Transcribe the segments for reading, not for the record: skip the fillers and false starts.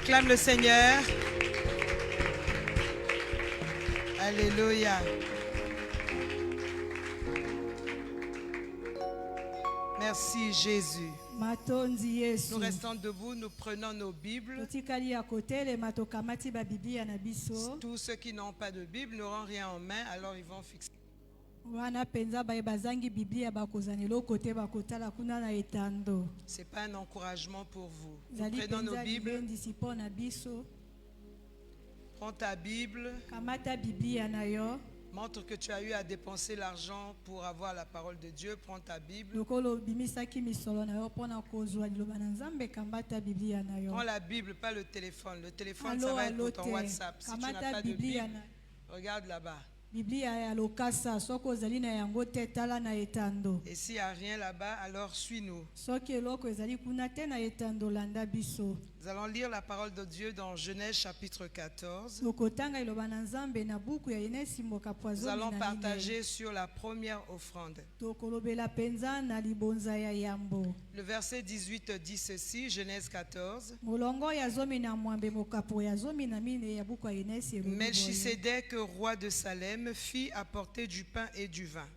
Acclame le Seigneur. Alléluia. Merci Jésus. Nous restons debout, nous prenons nos Bibles. Tous ceux qui n'ont pas de Bible n'auront rien en main, alors ils vont fixer. Ce n'est pas un encouragement pour vous. Nous prenons nos Bibles. Prends ta Bible. Montre que tu as eu à dépenser l'argent pour avoir la parole de Dieu. Prends ta Bible. Prends la Bible, pas le téléphone. Le téléphone, ça va être pour ton WhatsApp. Si tu n'as pas de Bible, regarde là-bas. Et s'il n'y a rien là-bas, alors suis-nous. Nous allons lire la parole de Dieu dans Genèse chapitre 14. Nous allons partager sur la première offrande. Le verset 18 dit ceci, Genèse 14. Melchisédek, roi de Salem, fit apporter du pain et du vin.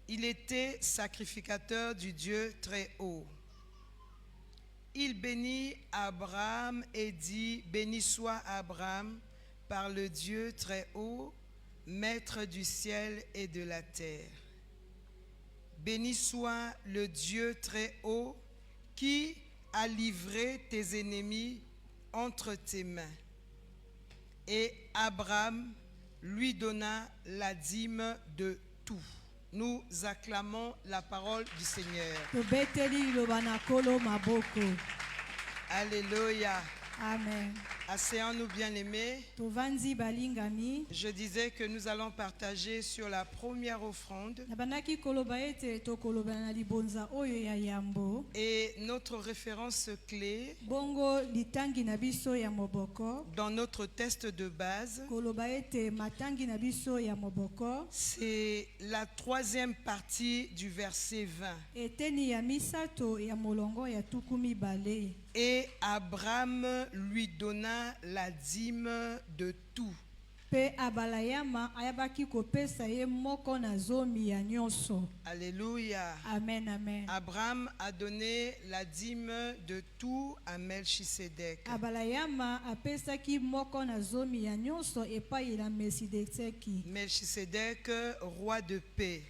Il était sacrificateur du Dieu très haut. Il bénit Abraham et dit, béni soit Abraham par le Dieu très haut, maître du ciel et de la terre. Béni soit le Dieu très haut qui a livré tes ennemis entre tes mains. Et Abraham lui donna la dîme de tout. Nous acclamons la parole du Seigneur. Alléluia. Amen. Asseyons-nous bien-aimés. Je disais que nous allons partager sur la première offrande. Et notre référence clé dans notre test de base, c'est la troisième partie du verset 20. Et Abraham lui donna la dîme de tout. Alléluia. Amen, amen. Abraham a donné la dîme de tout à Melchisédek. Melchisédek, roi de paix.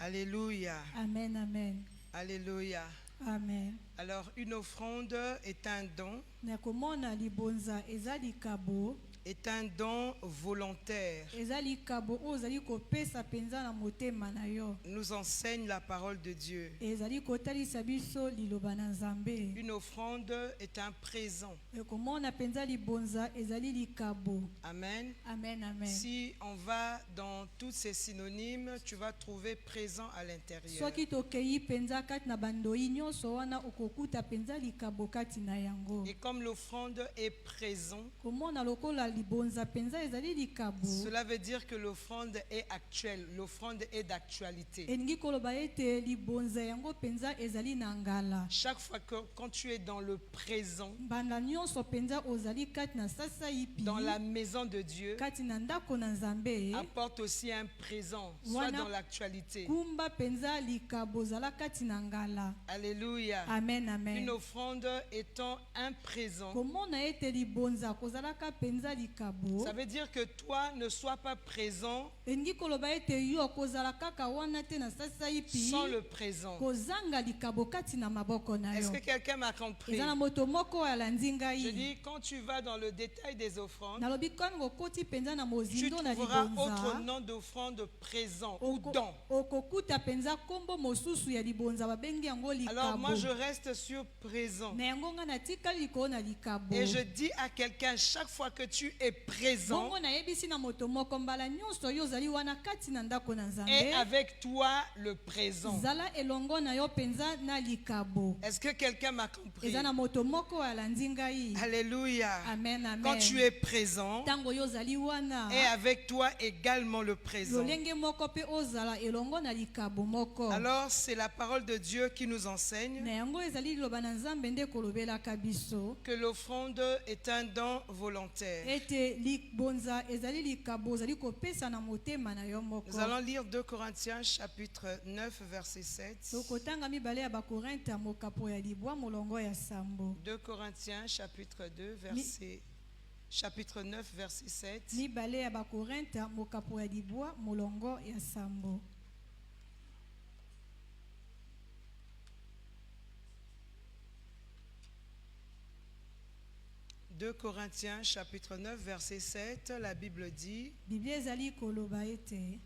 Alléluia. Amen, amen. Alléluia. Amen. Alors, une offrande est un don. Est un don volontaire. Nous enseigne la parole de Dieu. Une offrande est un présent. Amen. Amen, amen. Si on va dans tous ces synonymes, tu vas trouver présent à l'intérieur. Et comme l'offrande est présent, cela veut dire que l'offrande est actuelle, l'offrande est d'actualité. Chaque fois que quand tu es dans le présent, dans la maison de Dieu, apporte aussi un présent, soit dans l'actualité. Alléluia. Amen, amen. Une offrande étant un présent, ça veut dire que toi ne sois pas présent sans le présent. Est-ce que quelqu'un m'a compris? Je dis, quand tu vas dans le détail des offrandes, tu trouveras autre nom d'offrande présent ou don. Alors moi je reste sur présent. Et je dis à quelqu'un, chaque fois que tu tu es présent bongo nayebisi na moto moko mbala nyonso yo ozali wana kati na ndako na et Nzambe avec toi le présent. zala elongo na yo penza na likabo. Est-ce que quelqu'un m'a compris? Eza na moto moko alandi ngai. Alléluia. Amen, amen. Quand tu es présent Tango yo ozali wana et avec toi également le présent. lolenge moko pe ozala elongo na likabo moko. Alors c'est la parole de Dieu qui nous enseigne na yango ezali liloba na Nzambe nde kolobelaka biso que l'offrande est un don volontaire. ete libonza ezali likabo ozali kopesa na motema na yo moko. Nous allons lire 2 Corinthiens chapitre 9 verset 7. tokotanga mibale ya bakorinte mokapo ya libwa molongo ya sambo. 2 Corinthiens chapitre 2 verset chapitre 9 verset 7. mibale ya bakorinte mokapo ya libwa molongo ya sambo. « 2 Corinthiens chapitre 9 verset 7, la Bible dit Biblia ezali koloba ete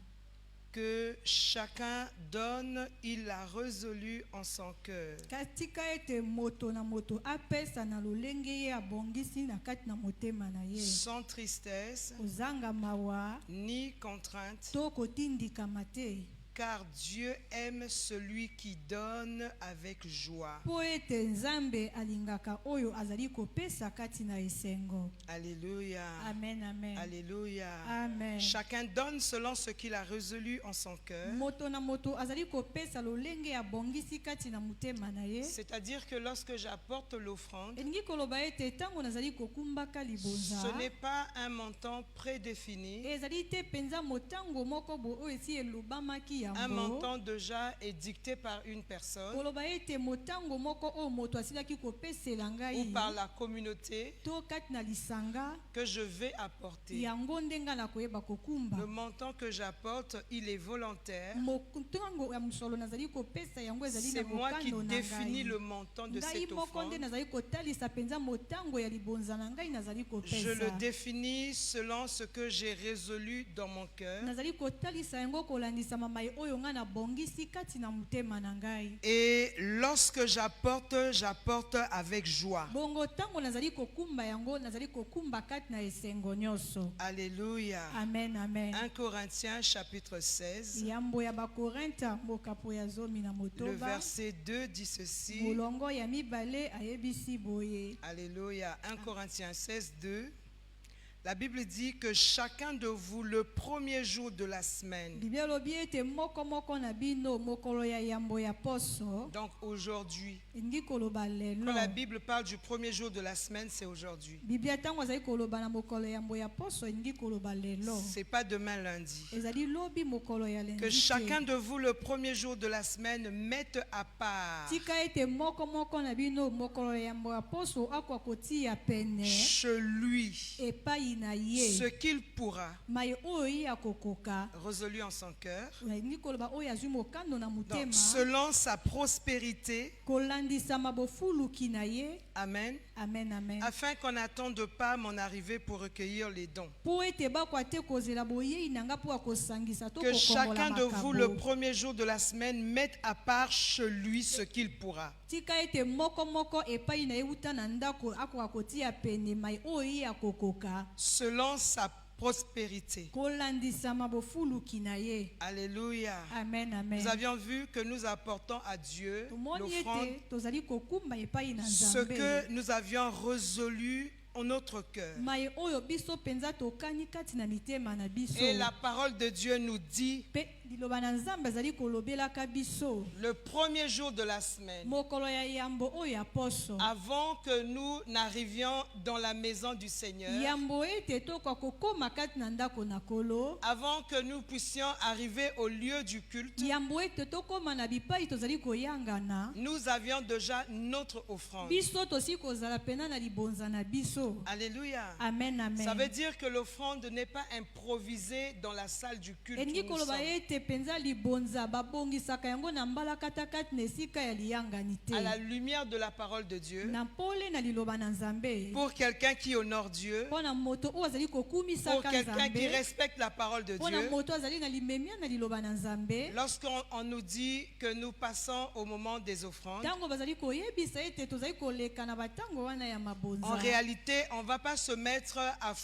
que chacun donne, il l'a résolu en son cœur, katika ete moto na moto apesa na lolenge ye abongisi na kati na motema na ye sans tristesse kozanga mawa ni contrainte, to kotindikama te car Dieu aime celui qui donne avec joie. po ete Nzambe alingaka oyo azali kopesa kati na esengo. Alléluia. Amen, amen. Alléluia. Amen. Chacun donne selon ce qu'il a résolu en son cœur. moto na moto azali kopesa lolenge abongisi kati na motema na ye. C'est-à-dire que lorsque j'apporte l'offrande, elingi koloba ete ntango nazali kokumbaka libonza ce n'est pas un montant prédéfini. ezali te penza motango moko bo oyo esi elobamaki Un yango. montant déjà est dicté par une personne koloba ete motango moko oyo moto asilaki kopesela ou ngai par la communauté to kati na lisanga que je vais apporter. yango ndenga na koyeba kokumba. Le montant que j'apporte, il est volontaire. motango ya mosolo nazali kopesa yango ezali C'est na moi qui mokano na définis ngai. le montant de ngai cette moko nde offrande. nazali kotalisa penza motango ya libonza na ngai nazali Je le kopesa. définis selon ce que j'ai résolu dans mon cœur. nazali kotalisa yango kolandisa mamai oyo ngai nabongisi kati na motema na ngai. Et lorsque j'apporte, j'apporte avec joie. bongo ntango nazali kokumba yango nazali kokumba kati na esengo nyonso. Alléluia. Amen, amen. 1 Corinthiens chapitre 16, yambo ya bakorinta mokapo ya zomi na le motoba verset 2 dit ceci. molongo ya mibale ayebisi boye. Alléluia. 1 Corinthiens 16, 2. La Bible dit que chacun de vous, le premier jour de la semaine, biblia elobi ete moko moko na bino mokolo ya yambo ya poso donc aujourd'hui, elingi koloba lelo. quand la Bible parle du premier jour de la semaine, c'est aujourd'hui. biblia ntango azali koloba na mokolo ya yambo ya poso elingi koloba lelo. C'est pas demain lundi. ezali lobi mokolo ya Que lendi chacun te. de vous, le premier jour de la semaine, mette à part tika ete moko moko na bino mokolo ya yambo ya poso akwa kotia pene chez lui epai na ye ce qu'il pourra, mai oyo ye akokoka résolu en son cœur, elingi koloba oyo azwi mokando na donc motema selon sa prospérité. kolandisama bofuluki na ye. Amen. Amen, amen. Afin qu'on n'attende pas mon arrivée pour recueillir les dons. po ete bakwa te kozela boyei na nga mpo ya kosangisa to Que kokongola chacun de vous, le makambo. premier jour de la semaine, mette à part chez lui ce qu'il pourra. tika ete moko moko epai na ye wuta na ndako akoka kotia pene mai oyo ye akokoka Selon sa prospérité. kolandisama bofuluki na ye. Alléluia. Amen, amen. Nous avions vu que nous apportons à Dieu tomoni l'offrande ete tozali kokumba epai na ce nzambe que nous avions résolu en notre cœur. mai oyo biso penza tokani kati na mitema na biso. Et la parole de Dieu nous dit, pe liloba na nzambe azali kolobelaka biso le premier jour de la semaine, mokolo ya yambo oyo ya poso avant que nous n'arrivions dans la maison du Seigneur, yambo ete tokoka kokóma kati na ndako na kolo, avant que nous puissions arriver au lieu du culte, yambo ete tokóma na bipai tozali koyangana, nous avions déjà notre offrande. biso tosi kozala pena na libonza na biso. Alléluia. Amen, amen. Ça veut dire que l'offrande n'est pas improvisée dans la salle du culte. elingi où nous koloba sommes. ete ete penza libonza babongisaka yango na mbala katakati na esika ya liyangani te. À la lumière de la parole de Dieu, na pole na liloba na Nzambe. pour quelqu'un qui honore Dieu, Pona moto o azali kokumisaka pour quelqu'un qui Nzambe. respecte la parole de Pona Dieu, moto azali na limemia na liloba na Nzambe. lorsqu'on nous dit que nous passons au moment des offrandes, Tango bazali koyebisa ete tozali koleka na batango wana ya mabonza. en réalité, on ne va pas se mettre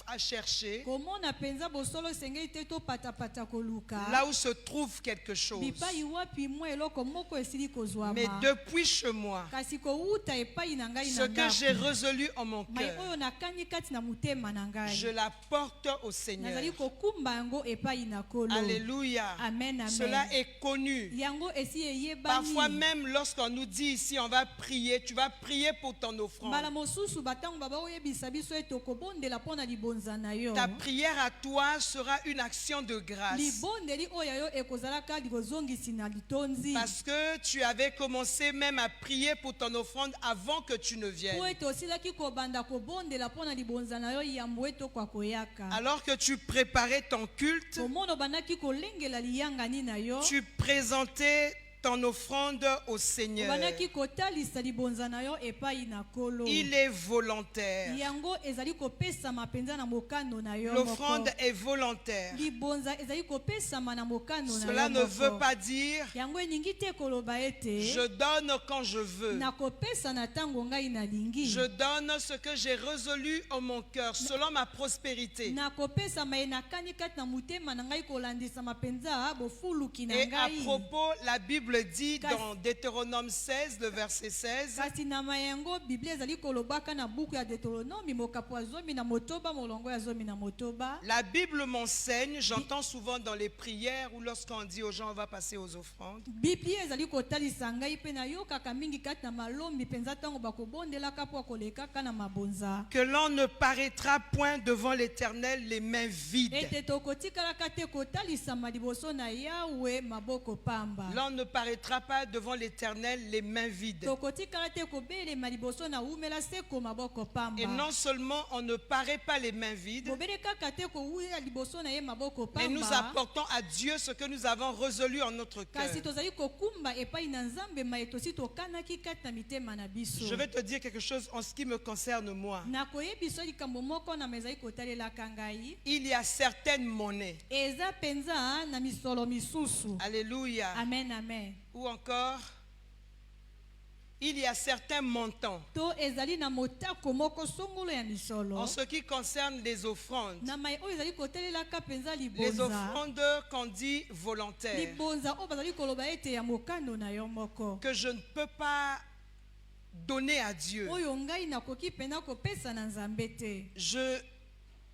à chercher komona penza bosolo sengei te to patapata koluka. là où se trouve quelque chose. bipai wapi mwa eloko moko esili kozwama. Mais depuis chez moi, kasi kouta epai na ngai ce na que j'ai résolu en mon mai cœur, oyo nakani kati na motema na ngai. je la porte au Seigneur. nazali kokumba yango epai na kolo. Alléluia. Amen, amen. Cela est connu. yango esi eyebani. Parfois même lorsqu'on nous dit ici, on va prier, tu vas prier pour ton offrande. mbala mosusu batango baba oyebisa biso ete okobondela mpo na libonza na yo. Ta prière à toi sera une action de grâce. libondeli oyo yo ekozalaka likozongisi na litonzi. Parce que tu avais commencé même à prier pour ton offrande avant que tu ne viennes. po ete osilaki kobanda kobondela mpo na libonza na yo yambo etokwa koyaka. Alors que tu préparais ton culte, omona obandaki kolengela liyangani na yo. tu présentais ton offrande au Seigneur. obandaki kotalisa libonza na yo epai na kolo. Il est volontaire. yango ezali kopesama penza na mokano na yo. L'offrande est volontaire. libonza ezali kopesama na mokano na yo. Cela ne veut pas dire yango eningi te koloba ete je donne quand je veux. nakopesa na tango ngai nalingi. Je donne ce que j'ai résolu en mon cœur selon ma prospérité. nakopesa mai nakani kati na motema na ngai kolandisa mapenza bofuluki na Et à ngai. propos, la Bible dit dans Deutéronome 16, le verset 16, kasi na mayango biblia ezali kolobaka na buku ya Deutéronome mokapo ya 10 na motoba molongo ya 10 na motoba. la Bible m'enseigne, j'entends souvent dans les prières ou lorsqu'on dit aux gens on va passer aux offrandes, biblia ezali kotalisa ngai mpe nayokaka mingi kati na malombi mpenza ntango bakobondelaka mpo akolekaka na mabonza. que l'on ne paraîtra point devant l'Éternel les mains vides. ete tokotikalaka te kotalisama liboso na yawe maboko pamba. L'on ne paraîtra pas devant l'Éternel les mains vides. tokotikala te kobelema liboso na umela seko maboko pamba. Et non seulement on ne paraît pas les mains vides, bobele kaka te kowuya liboso na ye maboko mais nous pamba. apportons à Dieu ce que nous avons résolu en notre cœur. kasi tozali kokumba epai na nzambe mai tosi tokanaki kati na mitema na biso. Je vais te dire quelque chose en ce qui me concerne moi. nakoyebiso likambo moko na mezali kotalelaka ngai. Il y a certaines monnaies. eza penza na misolo misusu. Alléluia. amen, amen. Ou encore, il y a certains montants. to ezali na motako moko songolo ya misolo. En ce qui concerne les offrandes, na mai oyo ezali kotalelaka penza les libonza. offrandes qu'on dit volontaires, libonza oyo bazali koloba ete ya mokano na yo moko. que je ne peux pas donner à Dieu. oyo ngai nakoki pena kopesa na nzambe te.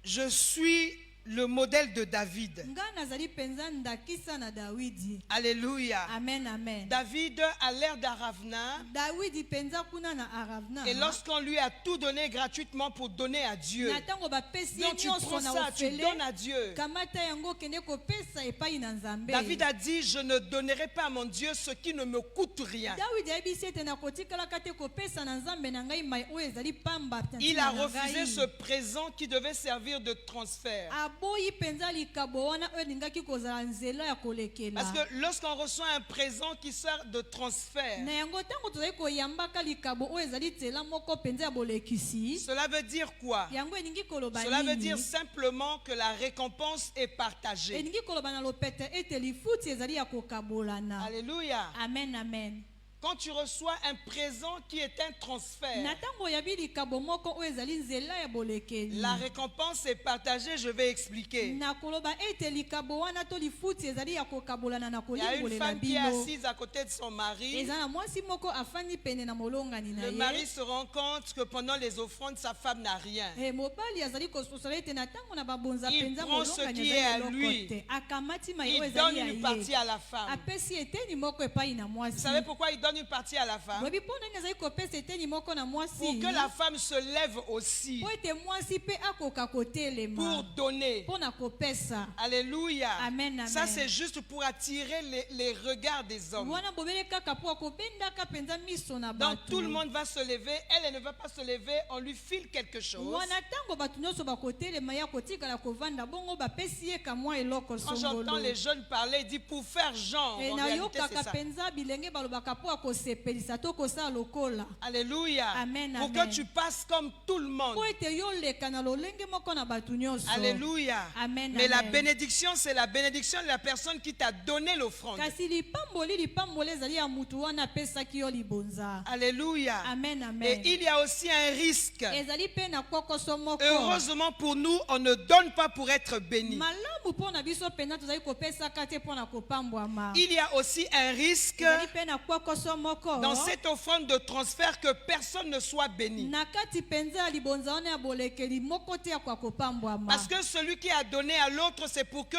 Je suis le modèle de David. ngai nazali penza ndakisa na Dawidi. Alléluia. amen, amen. David a l'air d'Aravna. Dawidi penza kuna na aravna. Et lorsqu'on lui a tout donné gratuitement pour donner à Dieu, na tango bapesi ye donc tu nyonso prends na ça, tu ofele donnes à Dieu. kamata yango kende kopesa epai na nzambe. David a dit, je ne donnerai pas à mon Dieu ce qui ne me coûte rien. Dawidi ayebisi ete nakotikalaka te kopesa na nzambe na ngai mai oyo ezali pamba. Il a refusé ce présent qui devait servir de transfert. aboyi penza likabo wana oyo elingaki kozala nzela ya kolekela. Parce que lorsqu'on reçoit un présent qui sert de transfert, na yango ntango tozali koyambaka likabo oyo ezali nzela moko penza ya bolekisi. cela veut dire quoi? yango elingi koloba Cela veut nini? dire simplement que la récompense est partagée. elingi koloba na lopete ete lifuti ezali ya kokabolana. Alléluia. amen, amen. Quand tu reçois un présent qui est un transfert, na ntango oyabi likabo moko oyo ezali nzela ya bolekeli. la récompense est partagée, je vais expliquer. na koloba ete likabo wana to lifuti ezali ya kokabolana na Il y a une kolimbolela femme qui est bino. assise à côté de son mari. eza na mwasi moko afandi pene na molongani na Le mari ye. se rend compte que pendant les offrandes, sa femme n'a rien. mobali azali kososola ete na ntango na babonza Il penza prend ce molongani qui est à ezali lui. eloko te. akamati mai oyo Il donne ezali une ya partie ye. à la femme. apesi eteni moko epai na Vous mwasi. savez pourquoi il donne donne une partie à la femme lobi mpo nani azali kopesa eteni moko na pour mwasi que la femme se lève aussi po ete mwasi mpe akoka pour kotelema donner. mpo na kopesa. Alléluia. Amen, amen. Ça, c'est juste pour attirer les regards des hommes. wana bobele kaka mpo akobendaka mpenza miso na Donc tout le bato. monde va se lever, elle ne va pas se lever, on lui file quelque chose. wana ntango bato nyonso bakotelema ya kotikala kovanda bongo bapesi ye kamwa eloko Quand j'entends songolo. les jeunes parler, ils disent pour faire genre. En réalité, c'est nayokaka ça. mpenza bilenge balobaka mpo akosepelisa to kosala lokola Alléluia. Amen, Pour amen. que tu passes comme tout le monde. mpo ete yo leka na lolenge moko na bato nyonso. Alléluia. Amen, Mais la amen. bénédiction, c'est la bénédiction de la personne qui t'a donné l'offrande. kasi lipamboli ezali ya mutu wana apesaki yo libonza. Alléluia. Amen, Et amen. il y a aussi un risque. ezali mpe na kokoso moko. Heureusement pour nous, on ne donne pas pour être béni. malamu mpo na biso mpenza tozali kopesaka te mpo na kopambwama. Il y a aussi un risque ezali mpe na kokoso moko. dans cette offrande de transfert que personne ne soit béni. na kati mpenza ya libonza wana ya bolekeli moko te ya kwa kopambwama. Parce que celui qui a donné à l'autre, c'est pour que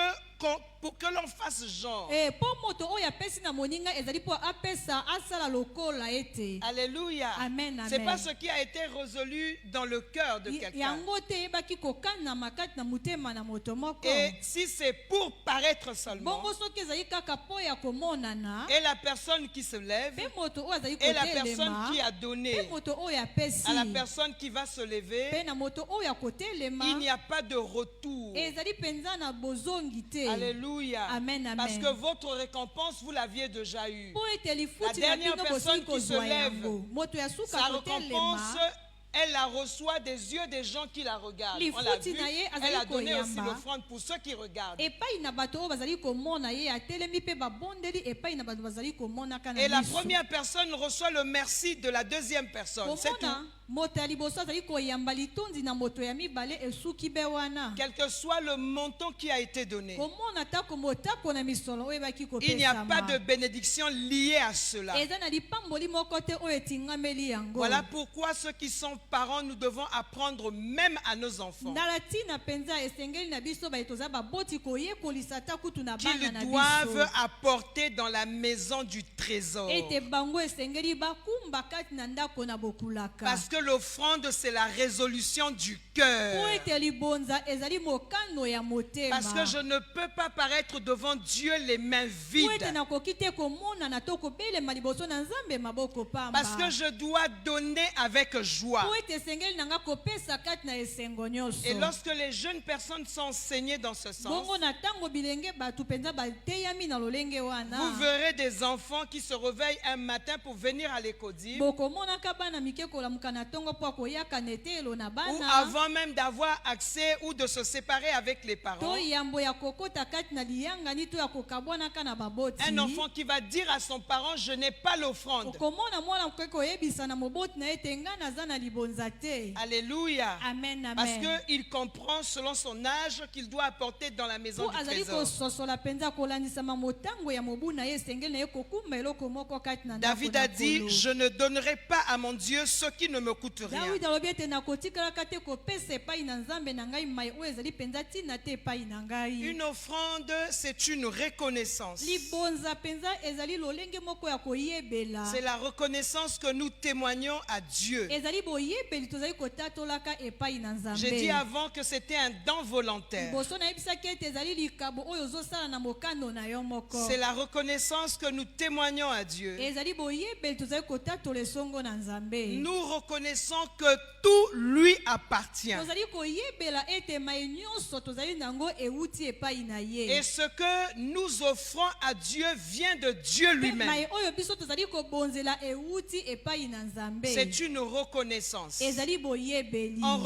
l'on fasse genre. mpo moto oyo apesi na moninga ezali mpo apesa asala lokola ete. Alléluia. Amen, C'est amen. pas ce qui a été résolu dans le cœur de quelqu'un. yango te eyebaki kokanama kati na motema na moto moko. Et si c'est pour paraître seulement, bongo soki ezali kaka mpo ya komonana. et la personne qui se lève, mpe moto oyo azali et la personne kotelema. qui a mpe donné moto oyo apesi. à la personne qui va se mpe lever, na moto oyo akotelema. il n'y a pas de retour. ezali mpenza na bozongi te. Alléluia. Amen, amen. Parce que votre récompense, vous l'aviez déjà eue. mpo ete lifuti La na dernière bino personne bosili qui se kozwa lève, yango. moto ya suka Sa récompense, kotelema. elle la reçoit des yeux des gens qui la regardent. Les On l'a fouti vu. na ye, azali Elle a donné aussi koyamba. l'offrande pour ceux qui regardent. epai na bato oyo bazali komona ye atelemi mpe babondeli epai na bato bazali komonaka na Et la miso. première personne reçoit le merci de la deuxième personne. C'est tout. komona moto ya liboso azali koyamba litondi na moto ya mibale esuki be wana. Quel que soit le montant qui a été donné, komona tako motako na misolo oyo ebaki il n'y a pas de kopesama. bénédiction liée à cela. eza na lipamboli moko te oyo etingameli yango. Voilà pourquoi ceux qui sont parents, nous devons apprendre même à nos enfants ndala ntina mpenza esengeli na biso baye toza baboti koyekolisa ata kutu na bana qu'ils na doivent biso. apporter dans la maison du trésor. ete bango esengeli bakumba kati na ndako na bokulaka. Parce que l'offrande, c'est la résolution du cœur. po ete libonza ezali mokano ya motema. Parce que je ne peux pas paraître devant Dieu les mains po ete vides. nakoki te komonana to kobelema liboso na nzambe maboko pamba. Parce que je dois donner avec joie. po ete esengeli nanga kopesa kati na esengo nyonso. Et lorsque les jeunes personnes sont enseignées dans ce sens, bongo na ntango bilenge bato mpenza bateyami na lolenge wana. vous verrez des enfants qui se réveillent un matin pour venir à l'école bokomonaka bana mike kolamuka na ntongo mpo akoyaka na etelo na ou bana. avant même d'avoir accès ou de se séparer avec les parents. to yambo ya kokota kati na liyangani to ya kokabwanaka na baboti. Un enfant qui va dire à son parent, je n'ai pas l'offrande. okomona mwana moke koyebisa na moboti na ete nga naza na libonza te. Alléluia. amen, amen. Parce qu'il comprend selon son âge qu'il doit apporter dans la maison po du azali trésor. kososola mpenza kolandisama motango ya mobu na ye esengeli na ye kokumba eloko moko kati na ndako David na a dit, nkolo. je ne donnerai pas à mon Dieu ce qui ne me coûte rien. dawidi alobi ete nakotikalaka te kopesa epai na nzambe na ngai mai oyo ezali mpenza ntina te epai na ngai. Une offrande, c'est une reconnaissance. libonza mpenza ezali lolenge moko ya koyebela. C'est la reconnaissance que nous témoignons à Dieu. ezali boyebeli tozali kotatolaka epai na nzambe. J'ai dit avant que c'était un don volontaire. liboso nayebisaki ete ezali likabo oyo ozosala na mokano na yo moko. C'est la reconnaissance que nous témoignons à Dieu. ezali boyebeli tozali kotatola esongo na nzambe. Nous reconnaissons que tout lui appartient. tozali koyebela ete mai nyonso tozali nango euti epai na ye. Et ce que nous offrons à Dieu vient de Dieu Mpe lui-même. mai oyo biso tozali kobonzela euti epai na nzambe. C'est une reconnaissance. ezali boyebeli. On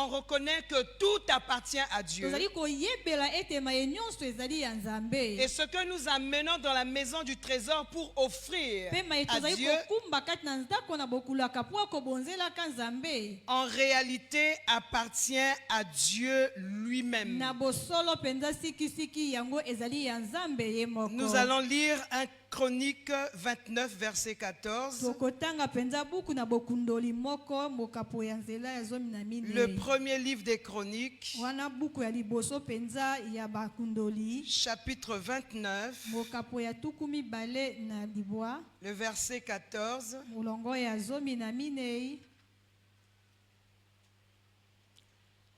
reconnaît que tout appartient à Dieu. tozali koyebela ete mai nyonso ezali ya nzambe. Et ce que nous amenons dans la maison du trésor pour offrir mpe mai à tozali Dieu, kokumba kati na ndako na bokulaka mpo akobonzelaka nzambe. en réalité appartient à Dieu lui-même. na bosolo mpenza sikisiki yango ezali ya nzambe ye moko. Nous allons lire un Chroniques 29, verset 14. tokotanga penza buku na bokundoli moko mokapo ya nzela ya zomi na minei. Le premier livre des Chroniques, wana buku ya liboso penza ya bakundoli chapitre 29, mokapo ya tuku mibale na libwa le verset 14. molongo ya zomi na minei.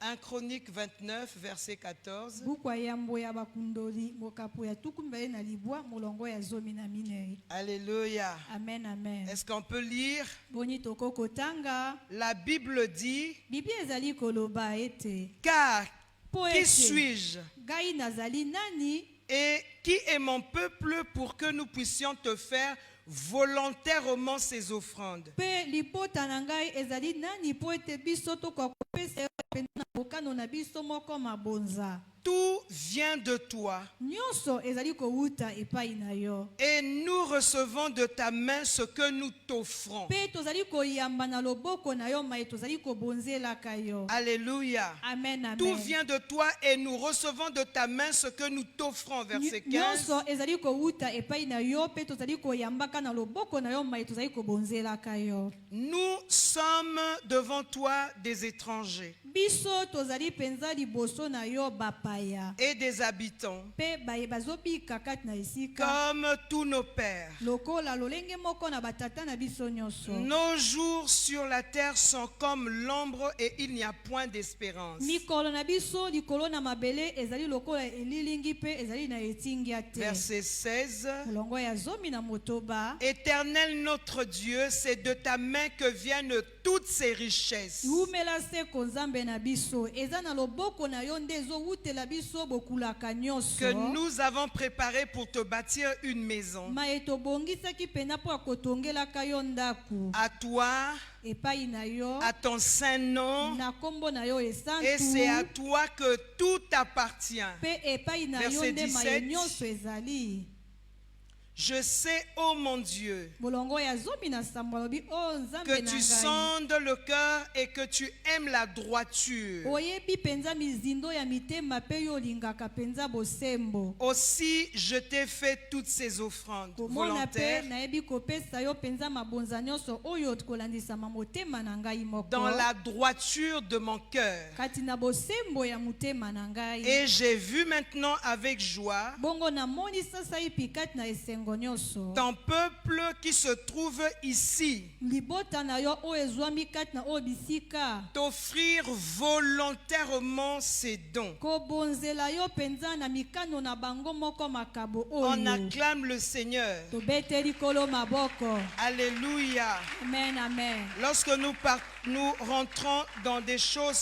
1 Chronique 29, verset 14. buku ya yambo ya bakundoli mokapo ya tuku mibale na libwa molongo ya zomi na minei. Alléluia. Amen, amen. Est-ce qu'on peut lire? boni tokokotanga La Bible dit, biblia ezali koloba ete car po qui ete suis-je ngai nazali nani et qui est mon peuple pour que nous puissions te faire volontairement ces offrandes? mpe libota na ngai ezali nani po ete biso tokoka kopesa yo penza na bokano na biso moko mabonza. Tout vient de toi nyonso ezali kowuta epai na yo et nous recevons de ta main ce que nous t'offrons. mpe tozali koyamba na loboko na yo mai tozali kobonzelaka yo. Alléluia. Amen, amen. Tout vient de toi et nous recevons de ta main ce que nous t'offrons. Verset 15. nyonso ezali kowuta epai na yo mpe tozali koyambaka na loboko na yo mai tozali kobonzelaka yo. Nous sommes devant toi des étrangers biso tozali penza liboso na yo bapaya et des habitants, mpe bazobika kati na esika comme tous nos pères. lokola lolenge moko na batata na biso nyonso. Nos jours sur la terre sont comme l'ombre et il n'y a point d'espérance. mikolo na biso likolo na mabele ezali lokola elilingi mpe ezali na etingia te. Verset 16. molongo ya zomi na motoba. Éternel notre Dieu, c'est de ta main que viennent toutes ces richesses. iwumela seko nzambe na biso eza na loboko na yo nde ezowutela biso bokulaka nyonso Que nous avons préparé pour te bâtir une maison. mai tobongisaki mpena mpo ya kotongelaka yo ndaku À toi, epai na yo à ton saint nom, na kombo na yo et esantu c'est à toi que tout appartient. mpe epai na yo Verset nde 17. mai nyonso ezali. Je sais, ô mon Dieu, molongo ya zomi na sambo alobi o nzambe que na tu ngai sondes le cœur et que tu aimes la droiture. oyebi penza mizindo ya mitema mpe yo olingaka penza bosembo. Aussi, je t'ai fait toutes ces offrandes komona mpe volontaires nayebi kopesa yo penza mabonza nyonso oyo kolandisama motema na ngai moko dans la droiture de mon cœur. kati na bosembo ya motema na ngai. Et j'ai vu maintenant avec joie bongo namoni sasa ipi kati na esengo nyonso ton peuple qui se trouve ici libota na yo oyo ezwami kati na oyo bisika t'offrir volontairement ces dons. kobonzela yo penza na mikano na bango moko makabo On oyo acclame le Seigneur. tobeteli kolo maboko. Alléluia. Amen, amen. Lorsque nous rentrons dans des choses,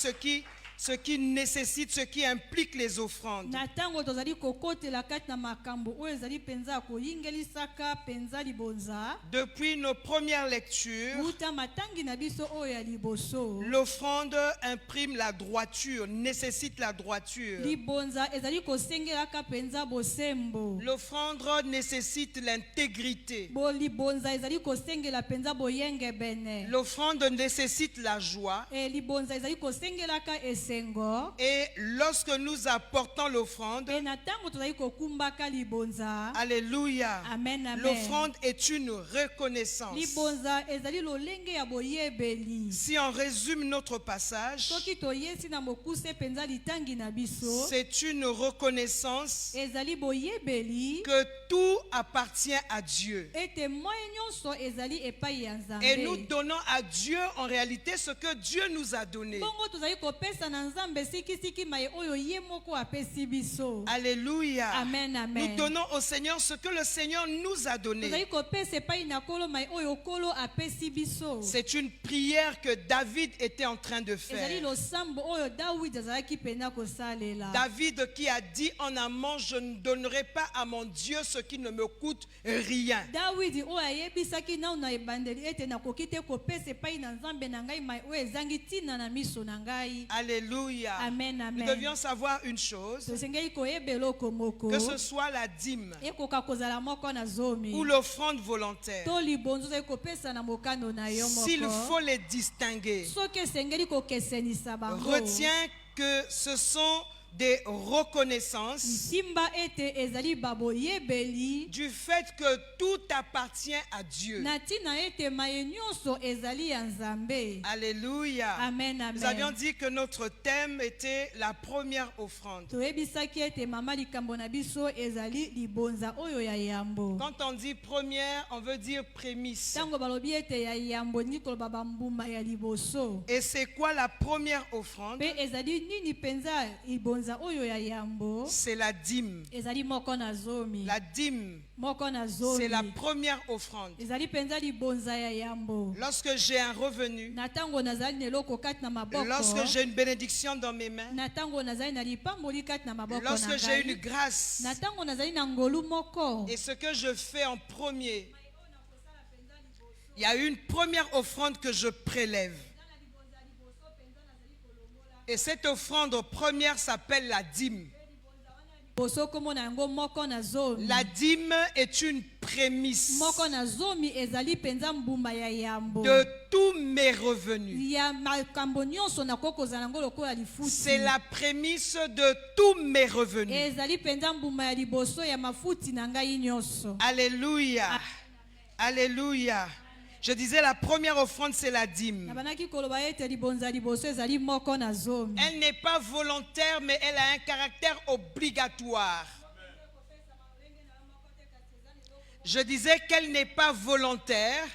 ce qui nécessite, ce qui implique les offrandes, na ntango tozali kokotela kati na makambo oyo ezali penza ya koyingelisaka penza libonza depuis nos premières lectures, uta matangi na biso oyo ya liboso l'offrande imprime la droiture, nécessite la droiture. libonza ezali kosengelaka penza bosembo. L'offrande nécessite l'intégrité. libonza ezali kosengela penza boyengebene. L'offrande nécessite la joie. libonza ezali kosengelaka esengo. Et lorsque nous apportons l'offrande, e na ntango tozali kokumbaka libonza. alléluia, Amen, amen. l'offrande est une reconnaissance. libonza ezali lolenge ya boyebeli. Si on résume notre passage, soki toyesi na mokuse penza litangi na biso c'est une reconnaissance ezali boyebeli que tout appartient à Dieu. ete moi nyonso ezali epai ya nzambe. Et nous donnons à Dieu en réalité ce que Dieu nous a donné. bongo tozali kopesa na nzambe sikisiki mai oyo ye moko apesi biso. Alléluia. Amen, amen. Nous donnons au Seigneur ce que le Seigneur nous a donné. tozali kopesa epai na kolo mai oyo kolo apesi biso. C'est une prière que David était en train de ezali faire. losambo oyo dawidi azalaki pena kosalela. David qui a dit en amont, je ne donnerai pas à mon Dieu ce qui ne me coûte rien. dawidi oyo ayebisaki nanu na ebandeli ete nakoki te kopesa epai na nzambe na ngai mai oyo ezangi ntina na miso na ngai. Alléluia. Amen, amen. Nous devions savoir une chose, tosengeli koyeba eloko moko que ce soit la dîme ekoka kozala moko na zomi ou l'offrande volontaire, to libonzo ozali kopesa na mokano na yo s'il moko faut les distinguer, soki esengeli kokesenisa bango retiens que ce sont des reconnaissances simba ete ezali baboyebeli du fait que tout appartient à Dieu. na ntina ete maye nyonso ezali ya nzambe. Alléluia. Amen, Nous avions amen. dit que notre thème était la première offrande. toyebisaki ete mama likambo na biso ezali libonza oyo ya yambo. Quand on dit première, on veut dire prémisse. ntango balobi ete ya yambo ndini koloba bambuma ya liboso. Et c'est quoi la première offrande? mpe ezali nini mpenza libonza oyo ya yambo? C'est la dîme. ezali moko na zomi. La dîme, moko na zomi. c'est la première offrande. ezali mpenza libonza ya yambo. Lorsque j'ai un revenu, na ntango nazali na eloko kati na maboko. lorsque j'ai une bénédiction dans mes mains, na ntango nazali na lipamboli kati na maboko na lorsque j'ai une ngai. grâce, na ntango nazali na ngolu moko. et ce que je fais en premier, il y a une première offrande que je prélève. Et cette offrande première s'appelle la dîme. boso kombo na yango moko na zomi. La dîme est une prémisse moko na zomi ezali mpenza mbuma ya yambo. de tous mes revenus. ya makambo nyonso nakoki kozala yango lokola lifuti. C'est la prémisse de tous mes revenus. ezali mpenza mbuma ya liboso ya mafuti na ngai nyonso. Alléluia. Alléluia. Je disais la première offrande c'est la dîme. nabanaki koloba ete libonza liboso ezali moko na zomi. Elle n'est pas volontaire mais elle a un caractère obligatoire. Je disais qu'elle n'est pas volontaire.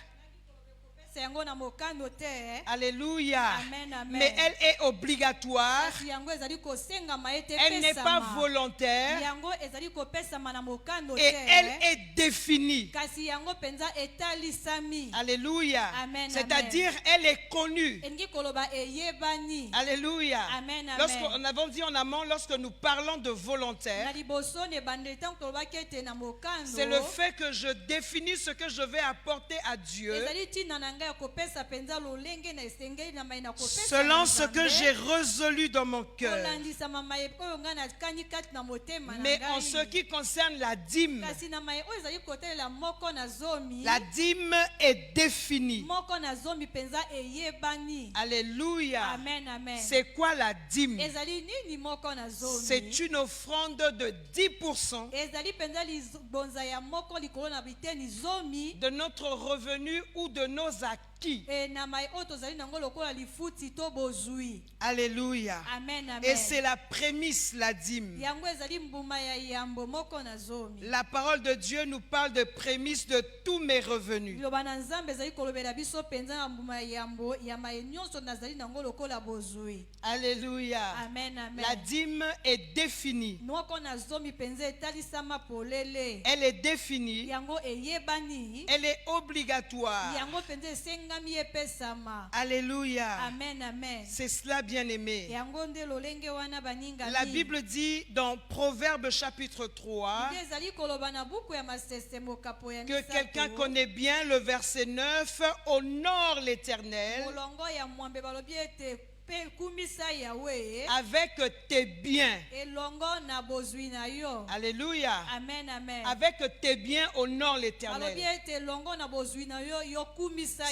yango na mokano te. Alléluia. Amen, amen. Mais elle est obligatoire. kasi yango ezali kosengama ete Elle n'est pas epesama. volontaire. yango ezali kopesama na mokano Et te. elle est définie. kasi yango mpenza etalisami. Alléluia. Amen, C'est-à-dire elle est connue. elingi koloba eyebani. Alléluia. Amen, amen. Lorsqu'on avait dit en amont, lorsque nous parlons de volontaire, na liboso ne bande ntango kolobaki ete na mokano. c'est le fait que je définis ce que je vais apporter à Dieu ezali ntina na ngai ya kopesa mpenza lolenge na esengeli na mai na kopesa selon ce que j'ai résolu dans mon cœur. kolandisama mai oyo ngai nakani kati na motema na Mais en ngai. ce qui concerne la dîme, kasi na mai oyo ezali kotelela moko na zomi. la dîme est définie. moko na zomi mpenza eyebani. Alléluia. Amen, amen. C'est quoi la dîme? ezali nini moko na zomi? C'est une offrande de 10% ezali mpenza libonza ya moko likolo na biteni zomi. de notre revenu ou de nos acquis. na mai oyo tozali nango lokola lifuti to bozwi. Alléluia. Amen, amen. Et c'est la prémisse, la dîme. yango ezali mbuma ya yambo moko na zomi. La parole de Dieu nous parle de prémisse de tous mes revenus. liloba na nzambe ezali kolobela biso mpenza na mbuma ya yambo ya mai nyonso nazali nango lokola bozwi. Alléluia. Amen, amen. La dîme est définie. moko na zomi mpenza etalisama polele. Elle est définie. yango eyebani. Elle est obligatoire. yango mpenza esengami epesama. Alléluia. Amen, amen. C'est cela, bien-aimé. yango nde lolenge wana baningami. La Bible dit dans Proverbes chapitre 3 Nde ezali koloba na buku ya masesemo kapo ya que misato. quelqu'un connaît bien le verset 9. Honore l'Éternel molongo ya mwambe balobi ete pe kumisa yawe avec tes biens. elongo na bozwi na yo. Alléluia. Amen, amen. Avec tes biens, honore balobi l'Éternel. ete elongo na bozwi na yo yo kumisa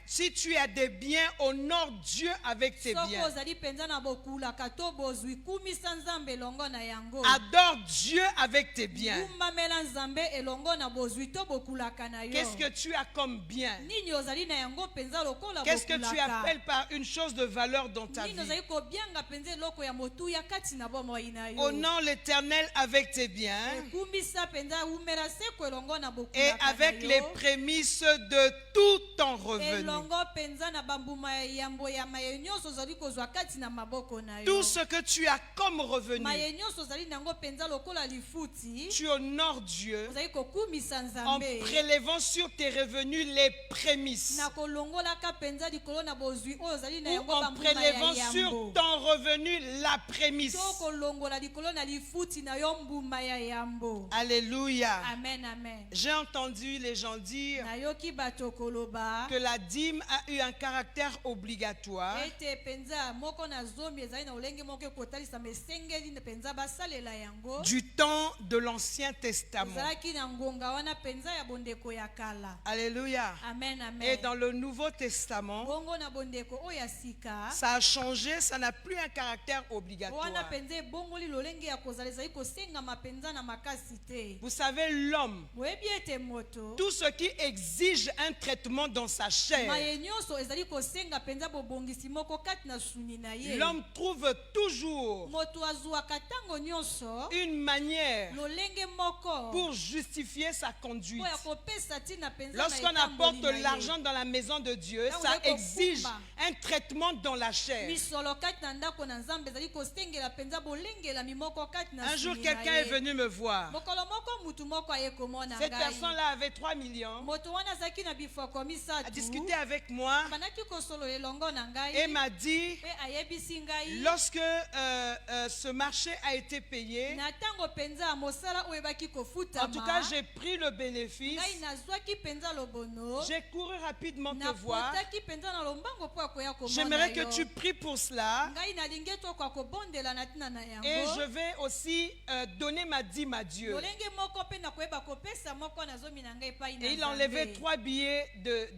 Si tu as des biens, honore Dieu avec tes soko biens. ozali mpenza na bokulaka to bozwi kumisa nzambe elongo na yango. Adore Dieu avec tes biens. gumbamela nzambe elongo na bozwi to bokulaka na yo. Qu'est-ce que tu as comme bien? nini ozali na yango mpenza lokola Qu'est-ce que tu bokulaka? appelles par une chose de valeur dans ta nini vie? ozali kobianga mpenza eloko ya motuya kati na bomoi na yo. Honore l'Éternel avec tes biens ekumbisa mpenza umela seko elongo na et bokulaka avec na les yo. prémices de tout ton revenu. elongo mpenza na bambuma ya yambo ya maye nyonso ozali kozwa kati na maboko na yo. Tout ce que tu as comme revenu, maye nyonso ozali nango mpenza lokola lifuti. tu honores Dieu ozali kokumisa en nzambe prélevant sur tes revenus les prémices na kolongolaka mpenza likolo na bozwi oyo ozali na ou yango en bambuma ya prélevant sur yambo. ton revenu la prémisse. to kolongola likolo na lifuti na yo mbuma ya yambo. Alléluia. Amen, amen. J'ai entendu les gens dire nayoki bato koloba que la dîme a eu un caractère obligatoire ete mpenza moko na zomi ezali na olenge moko ekotalisama esengeli mpenza basalela yango. du temps de l'Ancien Testament. ezalaki na ngonga wana mpenza ya bondeko ya kala. Alléluia. Amen, amen. Et dans le Nouveau Testament, bongo na bondeko oyo ya sika kosenga Ça a changé, ça n'a plus un caractère obligatoire. wana penza ebongoli lolenge ya kozala ezali kosengama penza na makasi te. Vous savez, l'homme, Boyebi ete moto tout ce qui exige un traitement dans sa chair, maye nyonso ezali kosenga penza bobongisi moko kati na suni na ye. l'homme trouve toujours Moto azwaka ntango nyonso une manière lolenge moko pour justifier sa conduite. po ya kopesa ntina penza na Lorsqu'on etamboli apporte na ye. l'argent dans la maison de Dieu, Là, ça on est exige kokumba. un traitement dans la chair. misolo kati na ndako na nzambe ezali kosengela penza bolengela mimoko kati na Un jour, suni na quelqu'un est ye. venu me voir. mokolo moko mutu moko aye komona Cette ngai. personne-là avait 3 millions, moto wana azalaki na bifoko a misatu discuté avec moi bandaki kosolola elongo na ngai et m'a dit, mpe ayebisi ngai lorsque ce marché a été payé, na ntango penza ya mosala oyo ebaki en tout kofutama cas, j'ai pris le bénéfice. ngai nazwaki penza lobono J'ai couru rapidement te voir. napotaki penza na lombango mpo ya koya komona J'aimerais que yo. tu pries pour cela. ngai nalingi tokoka kobondela na ntina na Et yango je vais aussi donner ma dîme à Dieu. lolenge moko mpe nakoyeba kopesa moko na zomi na ngai epai na Et il a enlevé Nzambe. 3 billets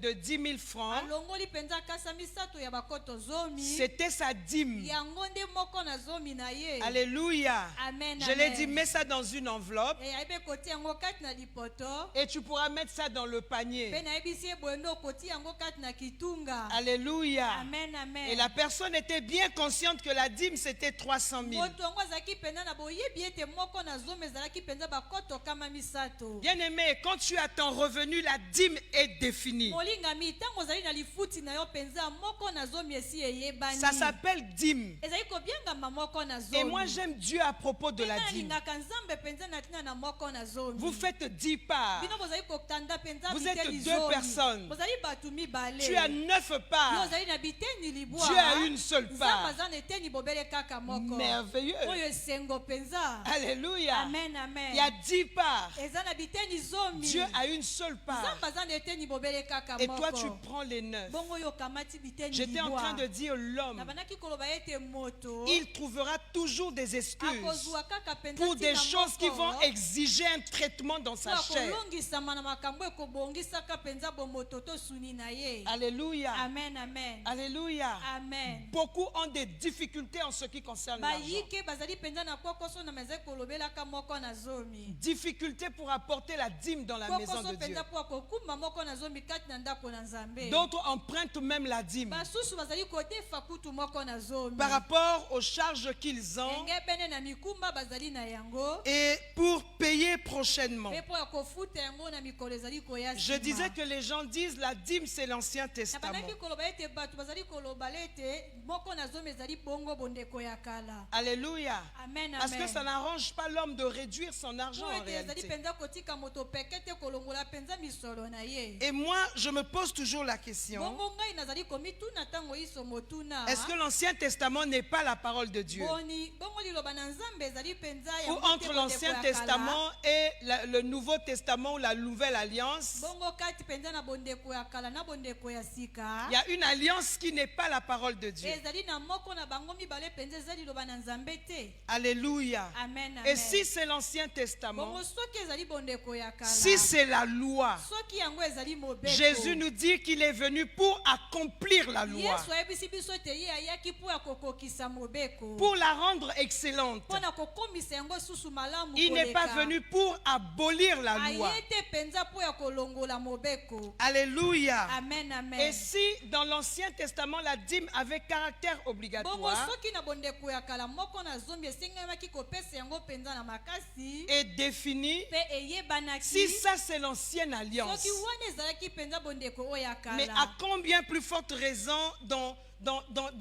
de 10 000 francs. alongoli penza kasa misato ya bakoto zomi C'était sa dîme. yango nde moko na zomi na ye. Alléluia. Amen, Je l'ai amen. dit, mets ça dans une enveloppe ayebi kotia yango kati na lipoto et tu pourras mettre ça dans le mpe panier. nayebisi ye boye nde okotia yango kati na kitunga. Alléluia. Amen, amen. Et la personne était bien consciente que la dîme, c'était 300 000. moto yango azalaki mpenza na boyebi ete moko na zomi ezalaki mpenza bakoto kama misato. Bien aimé, quand tu as ton revenu, la dîme est définie. molingami ntango ozali na lifuti na yo mpenza moko na zomi esi eyebani Ça s'appelle dîme. ezali kobiangama moko na Et moi, zomi. j'aime Dieu à propos de la Mpe dîme. nalingaka nzambe mpenza na ntina na moko na zomi. Vous faites 10 parts. bino bozali kokanda mpenza Vous êtes biteni 2 zomi. personnes. bozali bato mibale. Tu as 9 Yo parts. ozali na biteni libwa. Dieu a une seule nzambe part. aza na eteni bobele kaka moko. Merveilleux. oyo esengo mpenza. Alléluia. Amen, amen. Il y a 10 parts. eza na biteni zomi. Dieu a une seule part. nzambe aza na eteni bobele kaka Et moko. toi, tu prends les 9. bongo oyo okamati biteni J'étais en libwa. train de dire l'homme, nabandaki koloba ete moto il trouvera toujours des excuses akozwa kaka mpenza pour des ntina choses qui moko vont exiger un traitement dans sa po chair. akolongisama na makambo ekobongisaka mpenza bomoto to suni na ye. Alléluia. Amen, amen. Alléluia. Amen. Beaucoup ont des difficultés en ce qui concerne l'argent. bayike bazali mpenza na kokoso na meza kolobelaka moko na zomi. Difficulté pour apporter la dîme dans la maison kokoso de Dieu. mpenza po akokumba moko na zomi kati na ndako na nzambe. D'autres empruntent même la dîme basusu bazali kodefa kutu moko na zomi. par rapport aux charges qu'ils ont enge pene na mikumba bazali na yango. et pour payer prochainement. mpe po ya kofuta yango na mikolo ezali koya Je disais que les gens disent la dîme c'est l'Ancien Testament. nabandaki koloba ete bato bazali koloba ete moko na zomi ezali bongo bondeko ya kala. Alléluia. Amen, Parce que amen. ça n'arrange pas l'homme de réduire son argent po en ete ezali réalité. mpenza kotika moto peke te kolongola mpenza misolo na ye. Et moi, je me pose toujours la question, bongo ngai nazali komituna ntango iso motuna. est-ce que l'Ancien Testament n'est pas la parole de Dieu? boni bongo liloba na nzambe ezali mpenza Ou yango te entre bondeko l'Ancien ya kala. Testament et le Nouveau Testament ou la Nouvelle Alliance, bongo kati mpenza na bondeko ya kala na bondeko ya sika. il y a une alliance qui n'est pas la parole de Dieu. ezali na moko na bango mibale mpenza eza liloba na nzambe te. Alléluia. Amen, amen. Et si c'est l'Ancien Testament, bongo soki ezali bondeko ya kala. si c'est la loi, soki yango ezali mobeko. Jésus nous dit qu'il est venu pour accomplir la loi, yesu ayebisi biso ete ye ayaki mpo ya kokokisa mobeko. pour la rendre excellente. mpo na kokomisa yango susu malamu Il n'est pas koleka. venu pour abolir la loi. aye te mpenza mpo ya kolongola mobeko. Alléluia. Amen, amen. Et si dans l'Ancien Testament la dîme avait caractère bongo obligatoire soki na bondeko ya kala moko na zomi esengemaki kopesa yango mpenza na makasi et définie, mpe eyebanaki. si ça c'est l'ancienne alliance, soki wana ezalaki mpenza bondeko oyo ya mais à kala. combien plus forte raison dans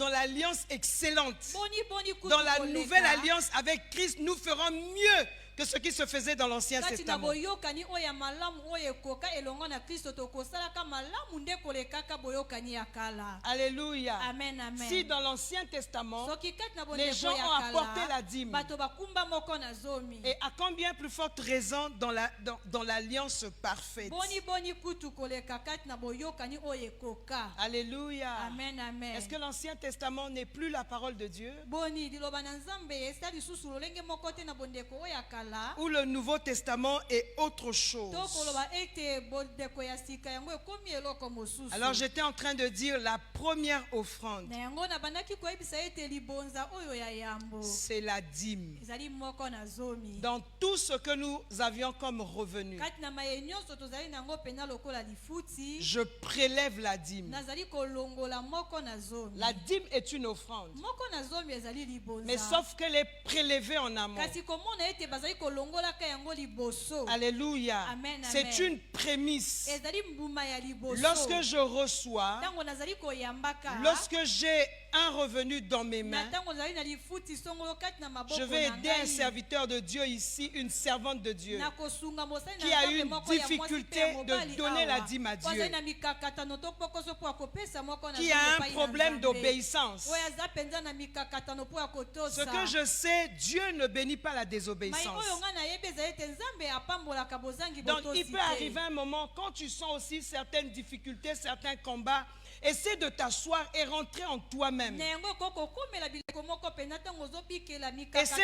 l'alliance excellente, boni kutu dans la koleka. nouvelle alliance avec Christ, nous ferons mieux que ce qui se faisait dans l'Ancien kati na Testament. boyokani oyo ya malamu oyo ekoka elongo na kristo tokosalaka malamu nde kolekaka boyokani ya kala. Alléluia. Amen, amen. Si dans l'Ancien Testament, soki kati na les bondeko gens ya ont apporté kala la dîme, bato bakumba moko na zomi. et à combien plus forte raison dans l'alliance parfaite. boni kutu koleka kati na boyokani oyo ekoka. Alléluia. Amen, amen. Est-ce que l'Ancien Testament n'est plus la parole de Dieu? boni liloba na nzambe esa lisusu lolenge moko te na bondeko oyo ya kala. kala où le Nouveau Testament est autre chose. to koloba ete bondeko ya sika yango ekomi eloko mosusu. Alors j'étais en train de dire la première offrande, Na yango na bandaki koyebisa ete libonza oyo ya yambo c'est la dîme. ezali moko na zomi. Dans tout ce que nous avions comme revenu, Kati na maye nyonso tozali nango pena lokola lifuti je prélève la dîme. nazali kolongola moko na zomi. La dîme est une offrande, Moko na zomi ezali libonza. mais sauf qu'elle est prélevée en amont. Kasi komona ete bazali kolongolaka yango liboso. Alléluia. Amen, C'est amen. une prémisse. Ezali mbuma ya liboso. Lorsque je reçois, Tango nazali koyambaka. lorsque j'ai un revenu dans mes Na mains, tango nazali na lifuti songolo kati na maboko je vais na aider un ngai. serviteur de Dieu ici, une servante de Dieu, Na kosunga mosali na qui a nzambe eu une moko ya mwasi difficulté pe ya mobali de donner la awa. dîme à Dieu, Oyo azali na mikakatano to pokoso po akopesa moko na qui nzambe a un epai na problème Nzambe. d'obéissance. Oyo aza penza na mikakatano po Ce akotosa. que je sais, Dieu ne bénit pas la Mai désobéissance. oyo nga nayebi ezali ete nzambe apambolaka bozangi Donc botosi il peut te. arriver un moment quand tu sens aussi certaines difficultés, certains combats, essaie de t'asseoir et rentrer en toi-même. Na yango koko komela bileko moko pena tango ozobikela Essaie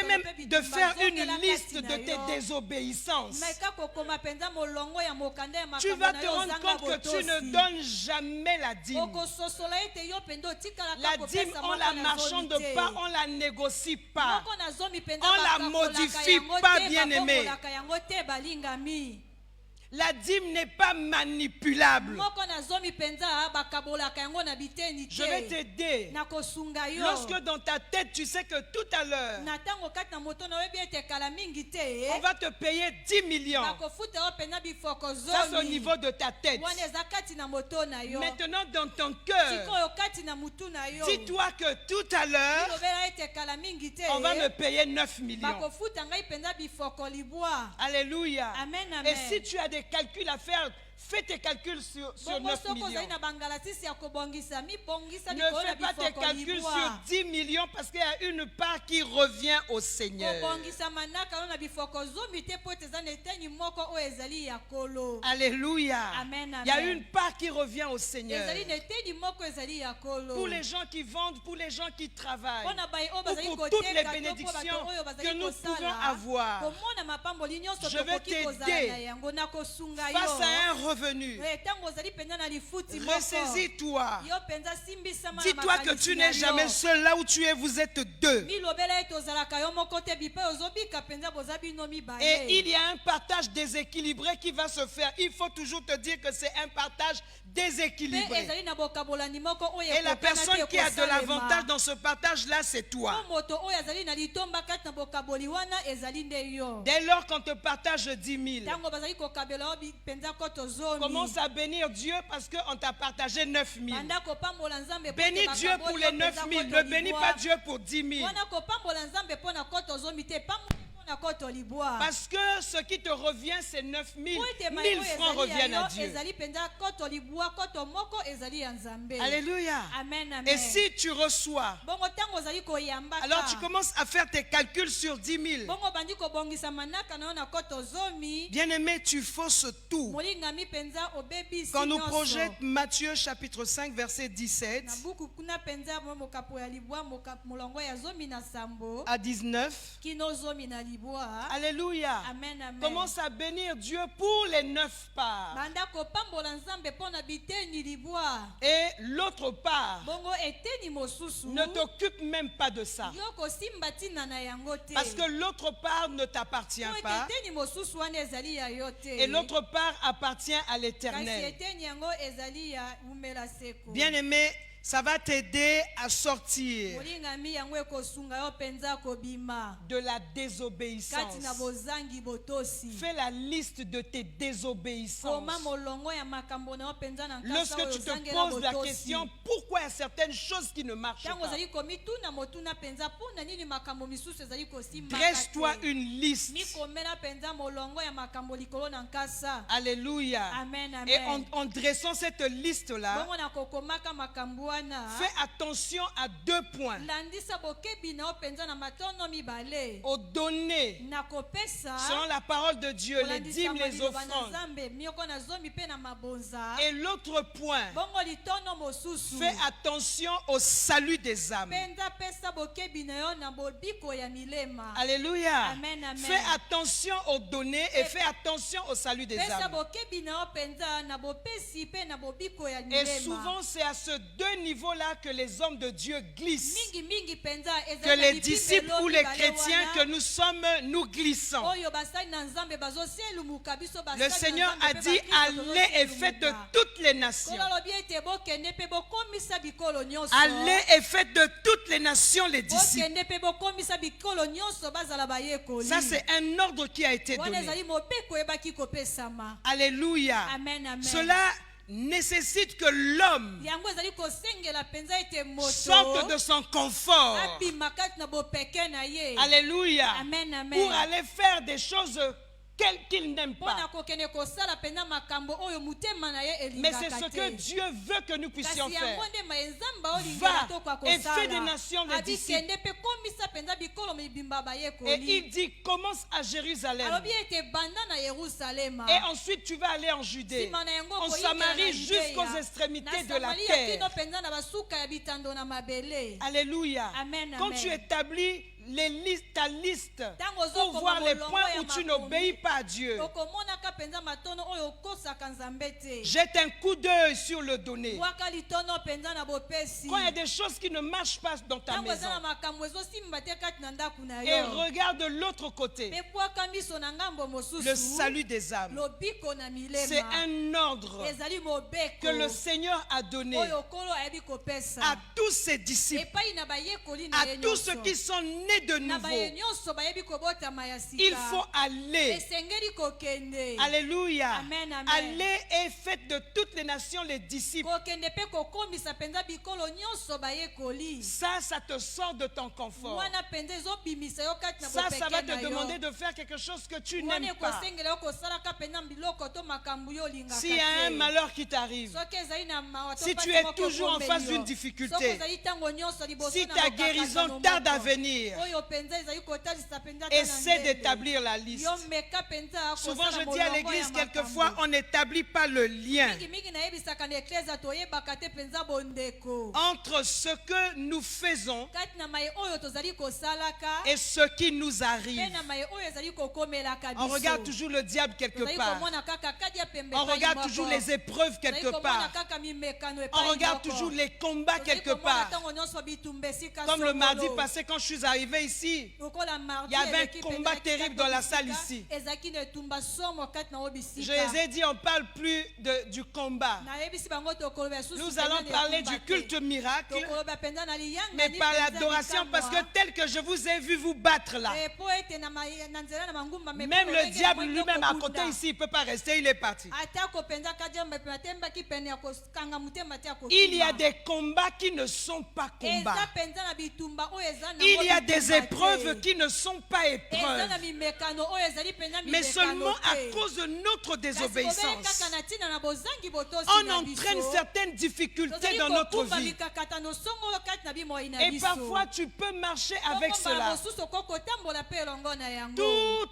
mikakatano même pe de bitumba faire zongela une kati liste na de tes yo. désobéissances. Mais kako koma penza molongo ya mokanda ya Tu makambo vas na te yo rendre ozanga compte que tu ne botosi. donnes jamais la dîme. Okososola ete yo penda otikalaka La dîme, kopesa on moko la na marchande zomi te. pas, on la négocie pas. Moko na zomi penza On la bakakolaka modifie yango pas, te, bien-aimé. bakokolaka yango te balingami. La dîme n'est pas manipulable. Moko na zomi penza bakabolaka yango na biteni Je vais te. t'aider. Na kosunga yo. Lorsque dans ta tête, tu sais que tout à l'heure, Na tango kati na moto na oyebi ete kala mingi te. on va te payer 10 millions. Bakofuta yo pena bifoko Ça, c'est au zomi. niveau de ta tête. Wana eza kati na moto na yo. Maintenant, dans ton cœur, Sikoyo kati na mutu na yo. dis-toi que tout à l'heure, Bilobela ete kala mingi te. on va me payer 9 millions. Bakofuta ngai penza bifoko libwa. Alléluia. Amen, amen. Et si tu as des calculs à faire, fais tes calculs sur Bongo 9 soko millions. ozali na bangalasisi ya kobongisa mibongisa Ne likolo fais na pas tes bifoko calculs libwa. sur 10 millions parce qu'il y a une part qui revient au Seigneur. kobongisa manaka oyo na bifoko zomi te po ete eza na eteni moko oyo ezali ya kolo. Alléluia. Amen, amen. Il y a une part qui revient au Seigneur. ezali na eteni moko ezali ya kolo. Pour les gens qui vendent, pour les gens qui travaillent, Mpona baye oyo ou bazali pour toutes les koteka to po bénédictions bato oyo que bazali nous pouvons kosala avoir, komona mapamboli nyonso je vais tokoki kozala t'aider na yango na kosunga face yo. à un revenu. Ntango ozali penza na lifuti moko Ressaisis-toi. yo penza simbisama na Dis-toi que makanisi tu na n'es yo. jamais seul là où tu es, vous êtes deux. milobela ete ozalaka yo moko te bipai ozobika penza boza bino Et mibale. il y a un partage déséquilibré qui va se faire. Il faut toujours te dire que c'est un partage Pe déséquilibré. ezali na bokabolani moko oyo Et la ekokana te personne qui a de ekosalema. l'avantage dans ce partage-là, c'est toi. Po moto oyo azali na litomba kati na bokaboli wana ezali nde yo. Dès lors qu'on te partage 10 000, Ntango bazali kokabela yo penza koto zomi. commence à bénir Dieu parce qu'on t'a partagé 9 000. Banda kopambola nzambe po Bénis ete Dieu bakaboli pour yo les 9 penza 000. koto Ne bénis libwa. pas Dieu pour 10 000. Wana kopambola nzambe mpo na koto zomi te pambola mpo na koto libwa. Parce que ce qui te revient, c'est 9 000. Po ete 1 mai 000 oyo francs ezali ya reviennent à yo, Dieu. ezali penza koto libwa koto moko ezali ya nzambe. Alléluia. Amen, amen. Et si tu reçois, bongo ntango ozali koyambaka alors tu commences à faire tes calculs sur 10 000. bongo bandi kobongisa manaka na yo na koto zomi. Bien-aimé, tu fausses tout. molingami penza obebisi Quand nous nyonso. projette Matthieu chapitre 5 verset 17 na buku kuna penza mokapo ya libwa molongo ya zomi na sambo à 19, kino zomi na libwa. Alléluia. Amen, amen. Commence à bénir Dieu pour les 9 parts. banda kopambola nzambe mpo na biteni libwa. Et l'autre part, bongo eteni mosusu ne t'occupe même pas de ça. yo kosimba ntina na yango te. Parce que l'autre part ne t'appartient po ete pas. eteni mosusu wana ezali ya yo te. Et l'autre part appartient à kasi l'Éternel. eteni yango ezali ya umela seko. Bien-aimé, ça va t'aider à sortir molingami yango ekosunga yo penza kobima de la kati na désobéissance. bozangi botosi. Fais la liste de tes désobéissances. koma molongo ya makambo na yo penza na nkasa Lorsque oyo tu te ozangela poses la botosi. question, pourquoi il y a certaines choses qui ne marchent ntango pas, ozali komituna motuna penza mpona nini makambo misusu ezali kosimbaka dresse-toi te. une liste. mikomela penza molongo ya makambo likolo na nkasa. Alléluia. Amen, amen. Et en dressant cette liste-là, bongo na kokomaka makambo wana fais attention à 2 points. landisa bokebi na yo mpenza na matono mibale Aux données, na kopesa selon la parole de Dieu, les kolandisa dîmes, les maliloba na offrandes. Nzambe mioko na zomi mpe na mabonza Et l'autre point, bongo litono mosusu fais attention au salut des âmes. mpenza pesa bokebi na yo na bobiko ya milema Alléluia. Amen, amen. Fais attention aux données et fais attention au salut des pesa âmes. bokebi na yo mpenza na bopesi mpe na bobiko ya Et milema souvent, c'est à ce 2 niveaux-là que les hommes de Dieu glissent. mingi mpenza Que les disciples ou les chrétiens que nous sommes, nous glissons. oyo basali na nzambe bazoselumuka biso basali Le na Seigneur Nzambe a mpe dit, bakristo allez et faites de tozoselumuka. toutes les nations. Kolo alobi ete bokende mpe bokomisa bikolo nyonso Allez et faites de toutes les nations les disciples. bokende mpe bokomisa bikolo nyonso bazala bayekoli Ça, c'est un ordre qui a été wana donné. ezali mobeko eyebaki kopesama Alléluia. amen amen Cela nécessite que l'homme yango ezali kosengela mpenza ete sorte moto de son confort. abima kati na bopeke na ye Alléluia. amen amen Pour aller faire des choses qu'il n'aime mpona pas. kokende kosala mpenza makambo oyo motema na ye Mais c'est elingaka ce que te Dieu veut que nous puissions kasi faire. yango nde mayenzamba olingela tokoka Va et fais des kosala nations des disciples. abikende mpe komisa mpenza bikolo mibimba Et bayekoli il dit, commence à Jérusalem. alobi ete banda na yerusalema Et ensuite, tu vas aller en Judée, nsima na yango en koyikela na Samarie, Yudeya, jusqu'aux extrémités de na la Samaria kino terre. mpenza na basuka ya bitando na mabele Alléluia. Amen, Quand amen. tu établis ta liste Ntango pour ozokoma voir les molongo points ya où tu makomi, n'obéis pas à Dieu, okomonaka mpenza matono oyo okosaka nzambe te jette un coup d'œil sur le donné. bwaka litono mpenza na bopesi Quand il y a des choses qui ne marchent pas dans ta ntango eza na maison, makambo ezosimba te kati na ndako na et yo regarde de l'autre côté, mpe bwaka miso na ngambo le mosusu salut des âmes. lobiko na C'est milema un ordre ezali mobeko que le Seigneur a donné oyo kolo ayebi kopesa à tous ses disciples, epai na bayekoli na à ye tous ceux nyonso qui sont nés de na baye nouveau. nyonso bayebi kobotama ya Il sika faut aller. esengeli kokende Alléluia. Amen, amen. Allez et faites de toutes les nations les disciples. kokende mpe kokomisa mpenza bikolo nyonso bayekoli Ça te sort de ton confort. wana mpenza ezobimisa yo kati na Ça va bopeke te na yo demander de faire quelque chose que tu wana n'aimes pas. ekosengela yo kosalaka mpenza biloko to makambo yo olingaka S'il y a un te malheur qui t'arrive, soki ezali na mawa to si mpasi tu es moko toujours en ekombeli face yo, d'une difficulté, soki ozali ntango nyonso liboso si na ta mokakatano guérison moko, tarde à venir, oyo mpenza ezali kotalisa mpenza ata na essaie ndenge. d'établir la liste. yo meka mpenza Souvent, kosala je dis à molongo l'église, ya quelquefois, makambo. on n'établit pas le lien mingi nayebisaka na eklezia toyebaka te mpenza bondeko entre ce que nous faisons kati na maye oyo tozali kosalaka et ce qui nous mpe arrive. na maye oyo ezali kokomelaka On biso regarde toujours le diable quelque tozali part. komona kaka kadi ya pembe On epai regarde moko. toujours les épreuves Tozali quelque komona part. kaka mimekano On epai regarde moko. toujours les combats Tozali quelque komona part. ntango nyonso bitumba esika Comme le songolo. mardi passé, quand je suis arrivé ici, Lokola mardi, il y avait un eleki combat mpenza terrible bisika dans la to salle bisika, ici. ezalaki na etumba somo kati na yo je bisika les ai dit, on ne parle plus du combat. nayebisi bango tokoloba susu Nous mpenza allons na parler etumba du te. culte miracle, tokoloba mpenza na liyanga mais ni par mpenza l'adoration, likamwa. parce que tel que je vous ai vu vous battre là, Eh, po ete na na nzela na mangumba me même po le ndenge diable ya mwa lui-même à ndoko côté kunda. ici, il ne peut pas rester, il est parti. atako mpenza kadiamba pe atembaki pene ya kokanga motema te ya Il y a kokima. des combats qui ne sont pas eza combats. mpenza na bitumba oyo eza nango Il y a des bitumba te. épreuves qui ne sont pas eza épreuves, na mimekano oyo ezali mpenza mais mimekano seulement à te. cause de notre Kasi bobele désobéissance. kaka na ntina na bozangi botosi On na entraîne biso. certaines difficultés Tozali dans notre kokumba vie. mikakatano songolo kati na bimoi na Et biso. parfois, tu peux marcher avec Bongo mbala cela mosusu okoki kotambola mpe elongo na yango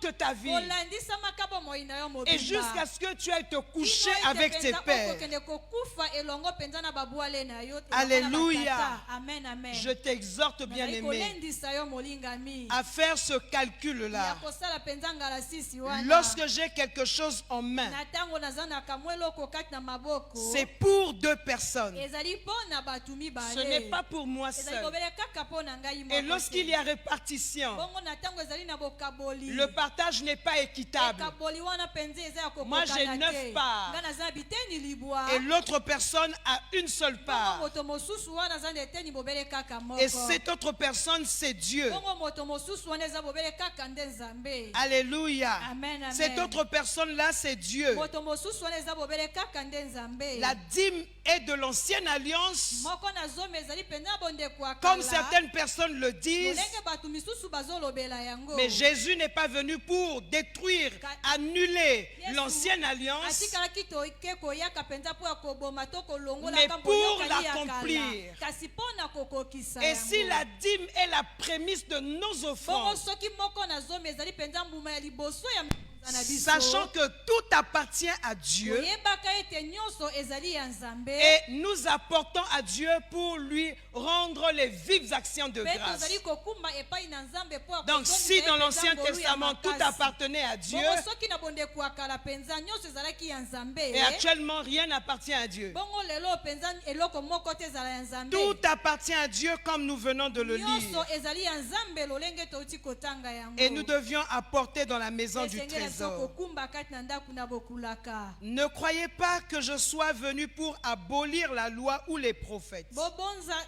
toute ta vie. olandisamaka bomoi na yo mobimba. Et jusqu'à ce que tu ailles te coucher Kino ete avec tes mpenza pères. okokende kokufa elongo mpenza na babwale na yo elongo na Alléluia. batata. Amen, amen. Je t'exhorte, bien Nazali aimé, kolendisa yo molingami à faire ce ya calcul-là. kosala mpenza ngala sisi wana. Lorsque j'ai quelque chose en main, na ntango naza na kamwa eloko kati na maboko c'est pour 2 personnes. ezali mpo na bato Ce mibale n'est pas pour moi ezali seul. kobele kaka mpo na ngai Et moko lorsqu'il te. y a répartition, bongo na ntango ezali na bokaboli le partage n'est pas équitable. ekaboli wana mpenza eza ya Moi, j'ai kokokana 9 te parts. nga naza na biteni libwa Et l'autre personne a une seule bongo part. moto mosusu wana aza na eteni bobele kaka moko Et cette autre personne, c'est Dieu. bongo moto mosusu wana eza bobele kaka nde nzambe Alléluia. Amen, amen. Cette autre personne-là, c'est Dieu. moto mosusu wana eza bobele kaka nde nzambe nzambe. La dîme est de l'ancienne alliance, Moko na zombe ezali penza bondeko ya comme kala. certaines personnes le disent. Lolenge batu misusu bazolobela yango. Mais Jésus n'est pas venu pour détruire, annuler l'ancienne alliance, Atikalaki toke koyaka penza po ya koboma to kolongola mais kambo pour yokali ya l'accomplir. kala. Kasi pona kokokisa Et yango. si la dîme est la prémisse de nos Bongo offrandes, soki moko na zombe ezali penza mbuma ya liboso ya mikonza na biso. sachant que tout appartient à Dieu, Koyebaka ete nyonso ezali ya nzambe. et nous apportons à Dieu pour lui rendre les vives actions de Pe grâce. tozali kokumba epai na nzambe po ya Donc kozongisa si ye dans penza l'Ancien ngolu ya Testament tout makasi. appartenait à Dieu, Bongo soki na bondeko ya kala penza nyonso ezalaki ya nzambe. et actuellement rien n'appartient à Dieu. Bongo lelo penza eloko moko te ezala ya nzambe. Tout appartient à Dieu comme nous venons de le Nyonso lire. ezali ya nzambe lolenge touti kotanga yango. Et nous devions apporter dans la maison du Esengeli biso trésor. kokumba kati na ndako na bokulaka. Ne croyez pas que je sois venu pour abolir la loi ou les prophètes.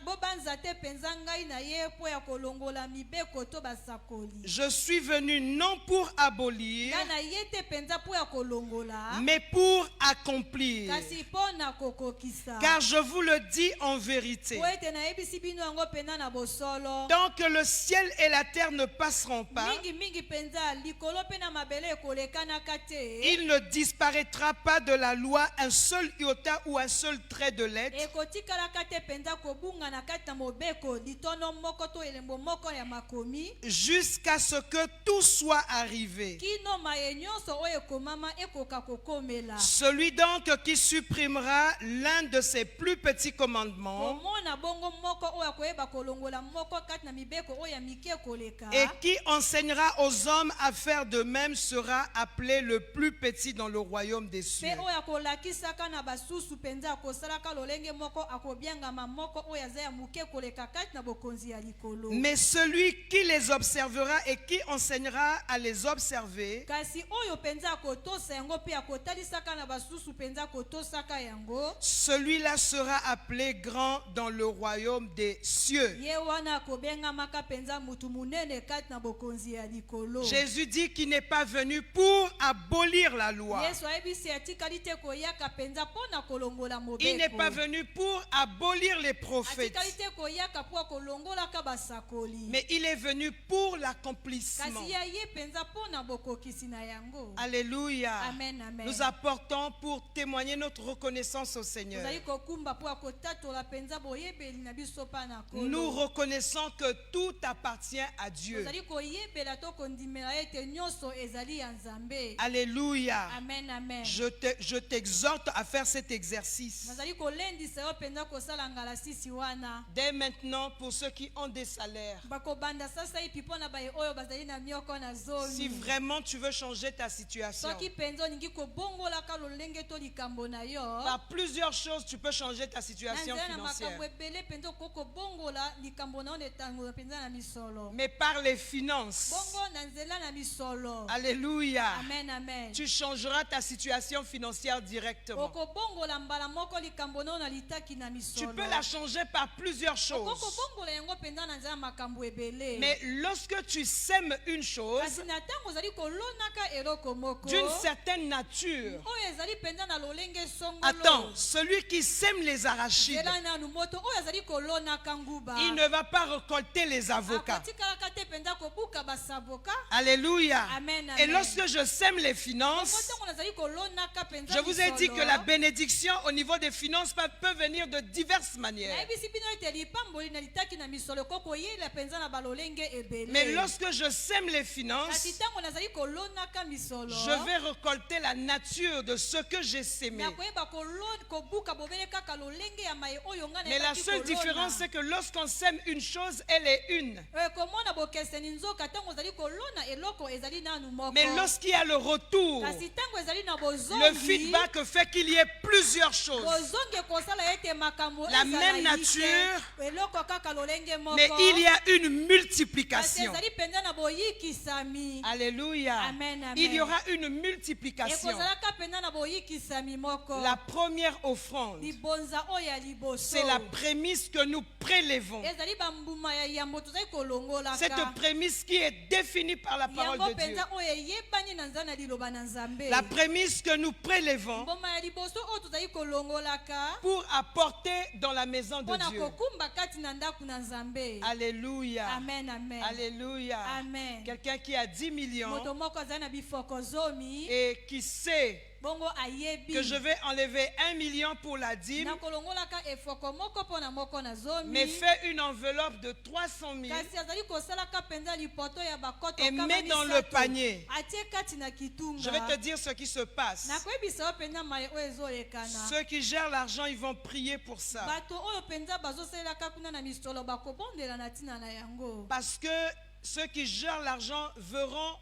Bobanza te penza ngai na ye po ya kolongola mibeko to basakoli. Je suis venu non pour abolir, Nga na ye te penza po ya kolongola. mais pour accomplir. Kasi po na kokokisa. Car je vous le dis en vérité, Po ete na yebisi bino yango penza na bosolo. tant que le ciel et la terre ne passeront pas, Mingi penza likolo pe na mabele ekolekanaka te. il ne disparaîtra pas de la loi un seul iota ou un seul trait de lettre, Ekotikalaka te penza kobunga na kati na mobeko litono moko to elembo moko ya makomi. jusqu'à ce que tout soit arrivé. Kino maye nyonso oyo ekomama ekoka kokomela. Celui donc qui supprimera l'un de ses plus petits commandements Komona bongo moko oyo akoyeba kolongola moko kati na mibeko oyo ya mike koleka. et qui enseignera aux hommes à faire de même sera appelé le plus petit dans le royaume des cieux. Pe oyo akolakisaka na basusu penza akosalaka lolenge moko akobiangama moko oyo aza ya muke koleka kati na bokonzi ya likolo. Mais celui qui les observera et qui enseignera à les observer Kasi oyo penza akotosa yango pe akotalisaka na basusu penza akotosaka yango. celui-là sera appelé grand dans le royaume des cieux. Ye wana akobengamaka penza mutu munene kati na bokonzi ya likolo. Jésus dit qu'il n'est pas venu pour abolir la loi. Yesu ayebisi atikali te koyaka penza pona kolongola mobeko. Il n'est pas venu pour abolir les prophètes, Atikali te koyaka po kolongolaka basakoli. mais il est venu pour l'accomplissement. Kasi ya ye penza pona bokokisi na yango. Alléluia. Amen, amen. Nous apportons pour témoigner notre reconnaissance au Seigneur. Tozali kokumba po akotatola penza boyebeli na biso pa na kolo. Nous reconnaissons que tout appartient à Dieu. Tozali koyebela to kondimela ete nyonso ezali ya nzambe. Alléluia. Amen, amen. Je t'exhorte à faire cet exercice. Nazali kolendisa yo penza kosala ngala sisi wana. Dès maintenant, pour ceux qui ont des salaires, Bakobanda sasa ipi pona baye oyo bazali na mioko na zoni. si vraiment tu veux changer ta situation, Soki penza olingi kobongolaka lolenge to likambo na yo. par plusieurs choses, tu peux changer ta situation Nanzela na financière. makambo ebele penza kokobongola likambo na yo netango penza na misolo. Mais par les finances, Bongo na nzela na misolo. alléluia, Amen, amen. tu changeras ta situation financière directement. Okobongola mbala moko likambo na yo na litaki na Tu misolo. peux la changer par plusieurs choses. Okobongola yango penza na nzela makambo ebele. Mais lorsque tu sèmes une chose Kasi na ntango ozali kolonaka eloko moko. d'une certaine nature, Oyo ezali penza na lolenge songolo. attends, celui qui sème les arachides, Nzela nanu moto oyo ezali kolonaka nguba. il ne va pas récolter les avocats. Akotikalaka te penza kobuka basavoka. Alléluia. Amen, Et amen. lorsque je sème les finances, Motango nazali kolonaka penza je vous ai dit misolo. que la bénédiction au niveau des finances peut venir de diverses manières. Nayebisi bino ete lipamboli na litaki na misolo koko yela penza na balolenge ebele. Mais lorsque je sème les Kasi finances, ntango nazali kolonaka misolo. je vais récolter la nature de ce que j'ai sémé. nakoyeba kobuka bobele kaka lolenge ya maye oyo nga Mais la nayebaki seule kolona. différence, c'est que lorsqu'on sème une chose, elle est une. komona bokeseni nzoka ntango ozali kolona eloko ezali nanu moko. Mais lorsqu'il y a le retour, kasi ntango ezali na le bozongi. feedback fait qu'il y ait plusieurs choses. bozongi ekosala ete makambo La ezala même ike. nature, eloko kaka lolenge moko. mais il y a une kasi multiplication. ezali penza na boyikisami. Alléluia. Amen, amen. Il y aura une multiplication. ekozalaka penza na boyikisami moko. La première offrande, libonza oyo ya liboso. c'est la prémisse que nous prélevons. ezali bambuma ya yambo tozali kolongolaka Cette prémisse qui est définie par la parole yango de Dieu. mpenza oyo eyebani na nzana liloba na nzambe La prémisse que nous prélevons mboma ya liboso oyo tozali kolongolaka pour apporter dans la maison de mpona Dieu. kokumba kati na ndako na nzambe. Alléluia. Amen, amen. Alléluia. Amen. Quelqu'un qui a 10 millions moto moko azali na bifoko zomi et qui sait bongo ayebi que je vais enlever 1 million pour la dîme, nakolongolaka efoko moko mpona moko na zomi mais fait une enveloppe de 300 000 kasi azali kosalaka mpenza lipoto ya bakoto et met dans le panier. atie kati na kitunga. Je vais te dire ce qui se passe. nakoyebisa yo mpenza maye oyo ezolekana Ceux qui gèrent l'argent, ils vont prier pour ça. bato oyo mpenza bazosalelaka kuna na misolo bakobondela na ntina na yango Parce que ceux qui gèrent l'argent verront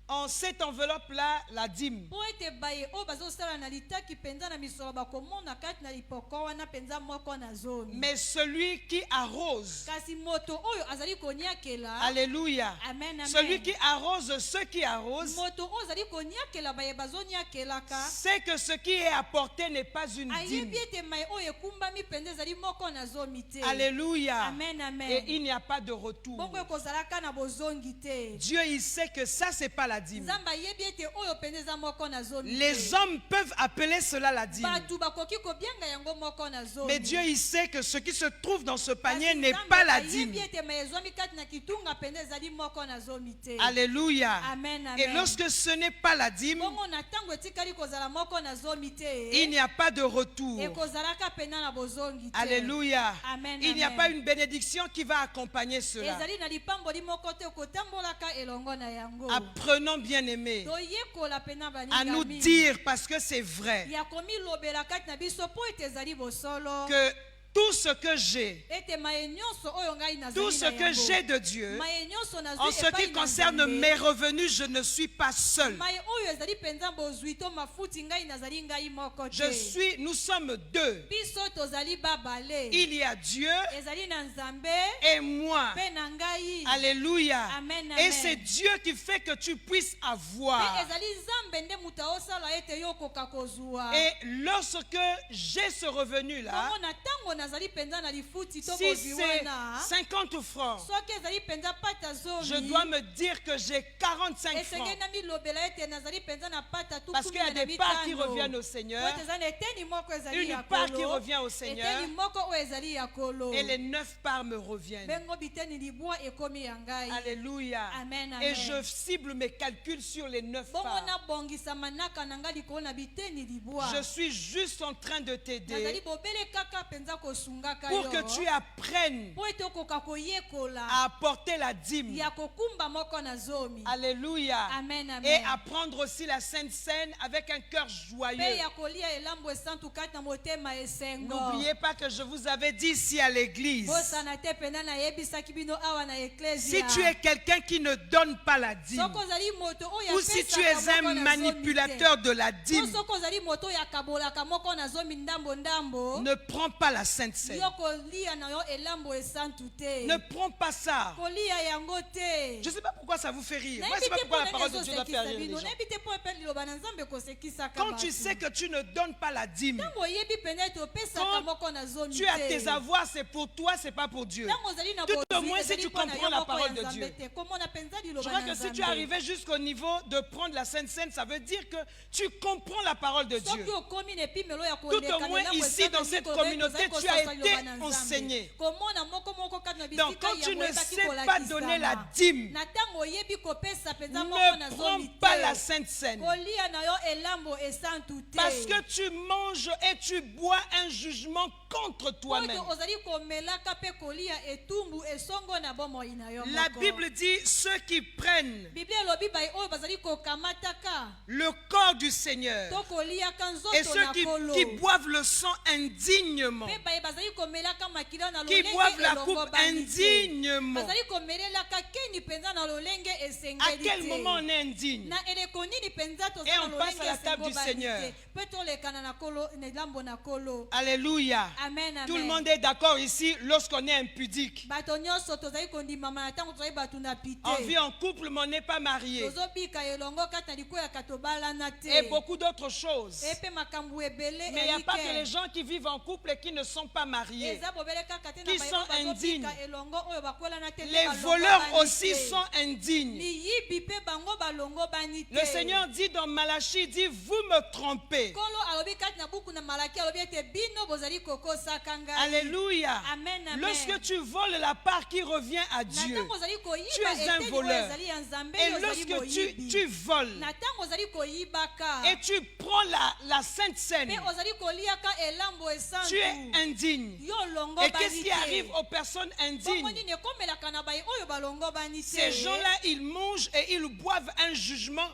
en cette enveloppe-là la dîme. po ete baye oyo bazosala na litaki mpenza na misolo bakomona kati na lipoko wana mpenza moko na zomi. Mais celui qui arrose, kasi moto oyo azali koniakela alléluia, amen, amen. celui qui arrose ceux qui arrosent, moto oyo azali koniakela baye bazoniakelaka sait que ce qui est apporté n'est pas une dîme. ayebi ete maye oyo ekumbami mpenza ezali moko na zomi te. Alléluia. amen, amen. Et il n'y a pas de retour. bongo ekozalaka na bozongi te. Dieu, il sait que ça, c'est pas la dîme. nzambe ayebi ete oyo mpenza eza moko na zomi Les te. hommes peuvent appeler cela la dîme. bato bakoki kobianga yango moko na zomi. Mais Dieu, il sait que ce qui se trouve dans ce panier Kasi n'est Nzambe pas la ayebi dîme. ete maye ezwami kati na kitunga mpenza ezali moko na zomi te. Alléluia. Amen, amen. Et lorsque ce n'est pas la dîme, bongo na ntango etikali kozala moko na zomi il te n'y a pas de retour. ekozalaka pena na bozongi te. Alléluia. Amen, Il n'y a amen. pas une bénédiction qui va accompagner cela. ezali na lipamboli moko te kotambolaka elongo na yango. Apprenons, bien-aimés, toyekola pena à nous balingami dire, parce que c'est vrai, ya komilobela kati na biso mpo ete ezali bosolo que tout ce que j'ai, ete maye nyonso oyo ngai tout nazali ce na que yango j'ai de Dieu, maye nyonso nazwi en ce epai qui na concerne Nzambe. mes revenus, je ne suis pas seul. maye oyo ezali mpenza bozwi to mafuti ngai nazali ngai moko te. Nous sommes deux. biso tozali babale Il y a Dieu ezali na Nzambe et moi. mpe na ngai. Alléluia. Amen, Et amen. c'est Dieu qui fait que tu puisses mpe avoir. ezali Nzambe nde moto aosala ete yo okoka kozwa. Et lorsque j'ai ce revenu-là, bongo na ntango nazali mpenza na lifuti to si bozwi c'est wana 50 francs, soki ezali mpenza pata zomi je dois me dire que j'ai 45 francs. esengeli na milobela ete nazali mpenza na pata tu Parce qu'il y a des parts qui reviennent au Seigneur, ete eza na eteni moko ezali ya une part qui kolo revient au Seigneur, eteni moko oyo ezali ya kolo et les 9 parts me reviennent. bengo biteni libwa ekomi ya ngai. Alléluia. Amen, Et amen. je cible mes calculs sur les 9 bongo parts. nabongisa manaka na ngai likolo na biteni libwa Je suis juste en train de nazali t'aider bobele kaka mpenza kosungaka pour yo que tu apprennes mpo ete okoka koyekola à apporter la dîme. ya kokumba moko na zomi. Alléluia. Amen, amen. Et apprendre aussi la Sainte Seine avec un cœur mpe joyeux. ya kolia elambo esantu kati na motema esengo. N'oubliez pas que je vous avais dit ici à l'église, bosana te pena nayebisaki bino awa na si eklesia. tu es quelqu'un qui ne donne pas la dîme, soko ozali moto oyo ou si tu apesaka es un moko na zomi manipulateur te. de la To dîme, soko ozali moto oyo akabolaka moko na zomi ndambo ne prends pas la Sainte Seine. yo kolia na yo elambo esantu te. Ne prends pas ça. kolia yango te. Je ne sais pas pourquoi ça vous fait rire. Moi, je ne nayebi sais pas te pourquoi la mpo parole nani de Dieu doit faire ezosekisa rire les bino gens. nayebi te mpo epe liloba na nzambe ekosekisaka Quand tu bato. sais que tu ne donnes pas la dîme, ntango oyebi pene ete opesaka quand moko na zomi tu as te. tes avoirs, c'est pour toi, c'est pas pour Dieu. ntango ozali na Tout au bozwi, moins, si ezali tu mpo na comprends yo la moko ya parole de Nzambe Dieu. te. komona mpenza Je liloba crois na que si tu es Nzambe. arrivé jusqu'au niveau de prendre la Sainte Seine, ça veut dire que tu comprends la parole de Dieu. soki okomi na epimelo ya Tout koleka au moins na ici, dans cette communauté, tu as été enseigné. komona moko moko kati na Donc, bisika quand tu yango ne ekaki sais pas kolakisama. donner la dîme, na ntango oyebi kopesa mpenza moko na ne zomi prends pas te. la Sainte Seine. kolia na yo elambo esantu te. Parce que tu manges et tu bois un jugement contre oyo toi-même. ozali komelaka mpe kolia etumbu esongo na bomoi na yo La moko. Bible dit ceux qui prennent biblia elobi bai oyo bazali kokamataka le corps du Seigneur to koliaka et nzoto ceux na qui kolo boivent le sang indignement, mpe bai bazali komelaka makila na qui lolenge boivent la elongo coupe bani te. indignement. bazali komelelaka keni mpenza na lolenge À esengeli quel te. moment on est indigne? na eleko nini mpenza Et toza na on passe lolenge à la table esengo du bani Seigneur. te mpe tolekana na kolo na elambo na kolo. Alléluia. Amen, amen. Tout le monde est d'accord ici lorsqu'on est impudique. bato nyonso tozali kondimama na ntango tozali bato na pite. On vit en couple mais on n'est pas marié. tozobika elongo kati na likweyaka tobalana te. Et beaucoup d'autres choses. epe makambo ebele Mais il n'y a pas que les elike. gens qui vivent en couple et qui ne sont pas mariés, eza bobele kaka te na qui baye sont oyo bazobika indignes. elongo oyo bakwelana te, Les balongo voleurs bani aussi te. sont indignes. Liyibi mpe bango balongo bani te. Le Seigneur dit dans Malachie, dit, vous me trompez. Kolo alobi kati na buku na Malaki alobi ete bino bozali kokosaka ngai. Alléluia. Amen, amen. Lorsque tu voles la part qui revient à Na Dieu, ntango ozali koyiba tu es un eteni oyo voleur. ezali ya Nzambe Et yo ozali lorsque moyibi. tu voles Na ntango ozali koyibaka et tu prends la Sainte Seine, mpe ozali koliaka elambo esantu, tu es indigne. yo longo Et bani qu'est-ce qui te. arrive aux personnes Bongo indignes? nini ekomelaka na baye oyo balongo bani te. Ces gens-là, ils mangent et ils boivent un jugement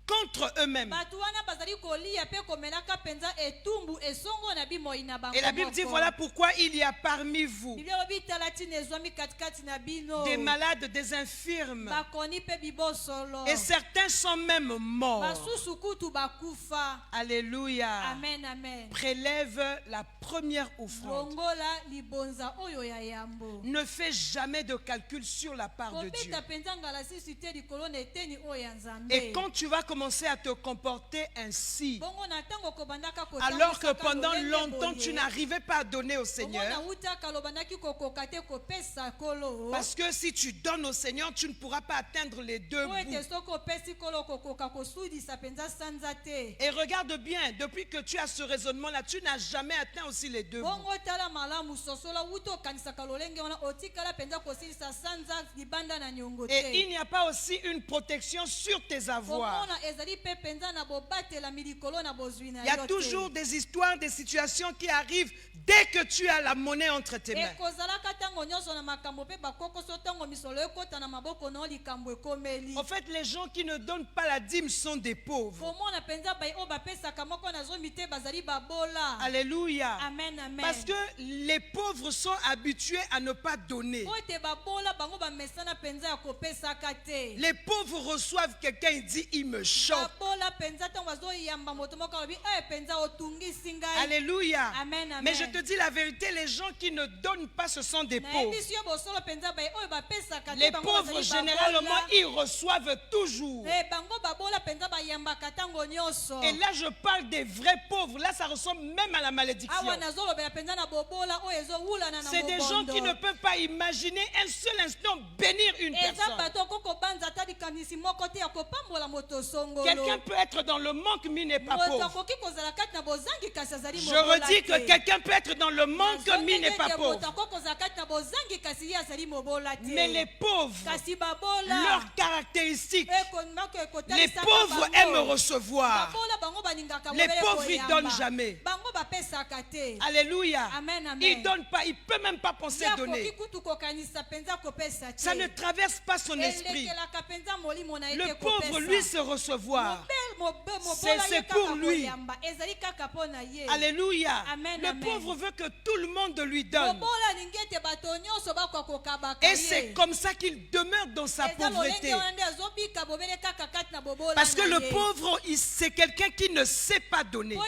contre eux-mêmes. Bato wana bazali kolia mpe komelaka penza etumbu esongo na bimoi na bango Et la Bible dit, moko. voilà pourquoi il y a parmi vous Biblia lobi tala tina ezwami katikati na bino des malades, des infirmes. bakoni mpe bibosolo, Et certains sont même morts. basusu kutu bakufa. Alléluia. Amen, amen. Prélève la première offrande. longola libonza oyo ya yambo. Ne fais jamais de calcul sur la part de Dieu. Kobeta penza ngala sisi te likolo na eteni oyo ya Nzambe. Et quand tu vas commencer à te comporter ainsi, Bongo na ntango kobandaka alors que kotangisa pendant lolenge longtemps boye, tu n'arrivais pas à donner au bongo Seigneur, na utaka lobandaki kokoka te kopesa kolo. parce que si tu donnes au Seigneur, tu ne pourras pas atteindre les deux Po ete bouts. soko opesi kolo kokoka kosudisa penza sanza te. Et regarde bien, depuis que tu as ce raisonnement-là, tu n'as jamais atteint aussi les deux bouts. Bongo tala malamu sosola uto kanisaka lolenge wana otikala penza kosilisa sanza libanda na nyongo te. Et il n'y a pas aussi une protection sur tes avoirs. Komona ezali pe penza na bobatela milikolo na bozwi na Il y a yo te. toujours des histoires, des situations qui arrivent dès que tu as la monnaie entre tes mains. ekozalaka ntango nyonso na makambo mpe bakokoso ntango misolo ekota na maboko na yo likambo ekomeli. En fait, les gens qui ne donnent pas la dîme sont des pauvres. komona penza bai oyo bapesaka moko na zomi te bazali babola. Alléluia. Amen, amen. Parce que les pauvres sont habitués à ne pas donner. po ete babola bango bamesana penza ya kopesaka te. Les pauvres reçoivent quelqu'un, il dit, il me choque. babola penza ntango bazoyamba moto moko alobi penza otungisi ngai. Alléluia. Amen, amen. Mais je te dis la vérité, les gens qui ne donnent pas, ce sont des pauvres. nayebisi yo bosolo penza bai oyo bapesaka te Les bango pauvres, bazali généralement, babola. ils reçoivent toujours. bango babola penza bayambaka ntango nyonso. Et là, je parle des vrais pauvres. Là, ça ressemble même à la malédiction. awa nazolobela penza na bobola oyo ezowulana na C'est des gens qui ne peuvent pas imaginer un seul instant bénir une eza personne. bato okokobanza ata likanisi moko te ya kopambola moto songolo. Quelqu'un peut être dans le manque, mais il n'est pas moto pauvre. akoki kozala kati na bozangi kasi azali Je mobola redis que te. quelqu'un peut être dans le manque, mais il n'est pas moto pauvre. akoki kozala kati na bozangi kasi ye azali mobola te. Mais les pauvres, kasi babola leurs caractéristiques, ekondimaka les ekotalisaka pauvres bango. aiment recevoir. babola bango balingaka Les mobele pauvres, ils koyamba. donnent jamais. bango bapesaka te. Alléluia. Amen, amen. Il ne donne pas, il ne peut même pas penser Ye donner. akoki kutu kokanisa penza kopesa te. Ça ne traverse pas son esprit. elekelaka penza molimo na ye Le te pauvre, kopesa. lui, c'est recevoir. C'est C'est pour lui. Alléluia. Amen, Le amen. pauvre veut que tout le monde lui donne. Et c'est comme ça qu'il demeure dans sa pauvreté. Parce que le pauvre, c'est quelqu'un qui ne sait pas donner.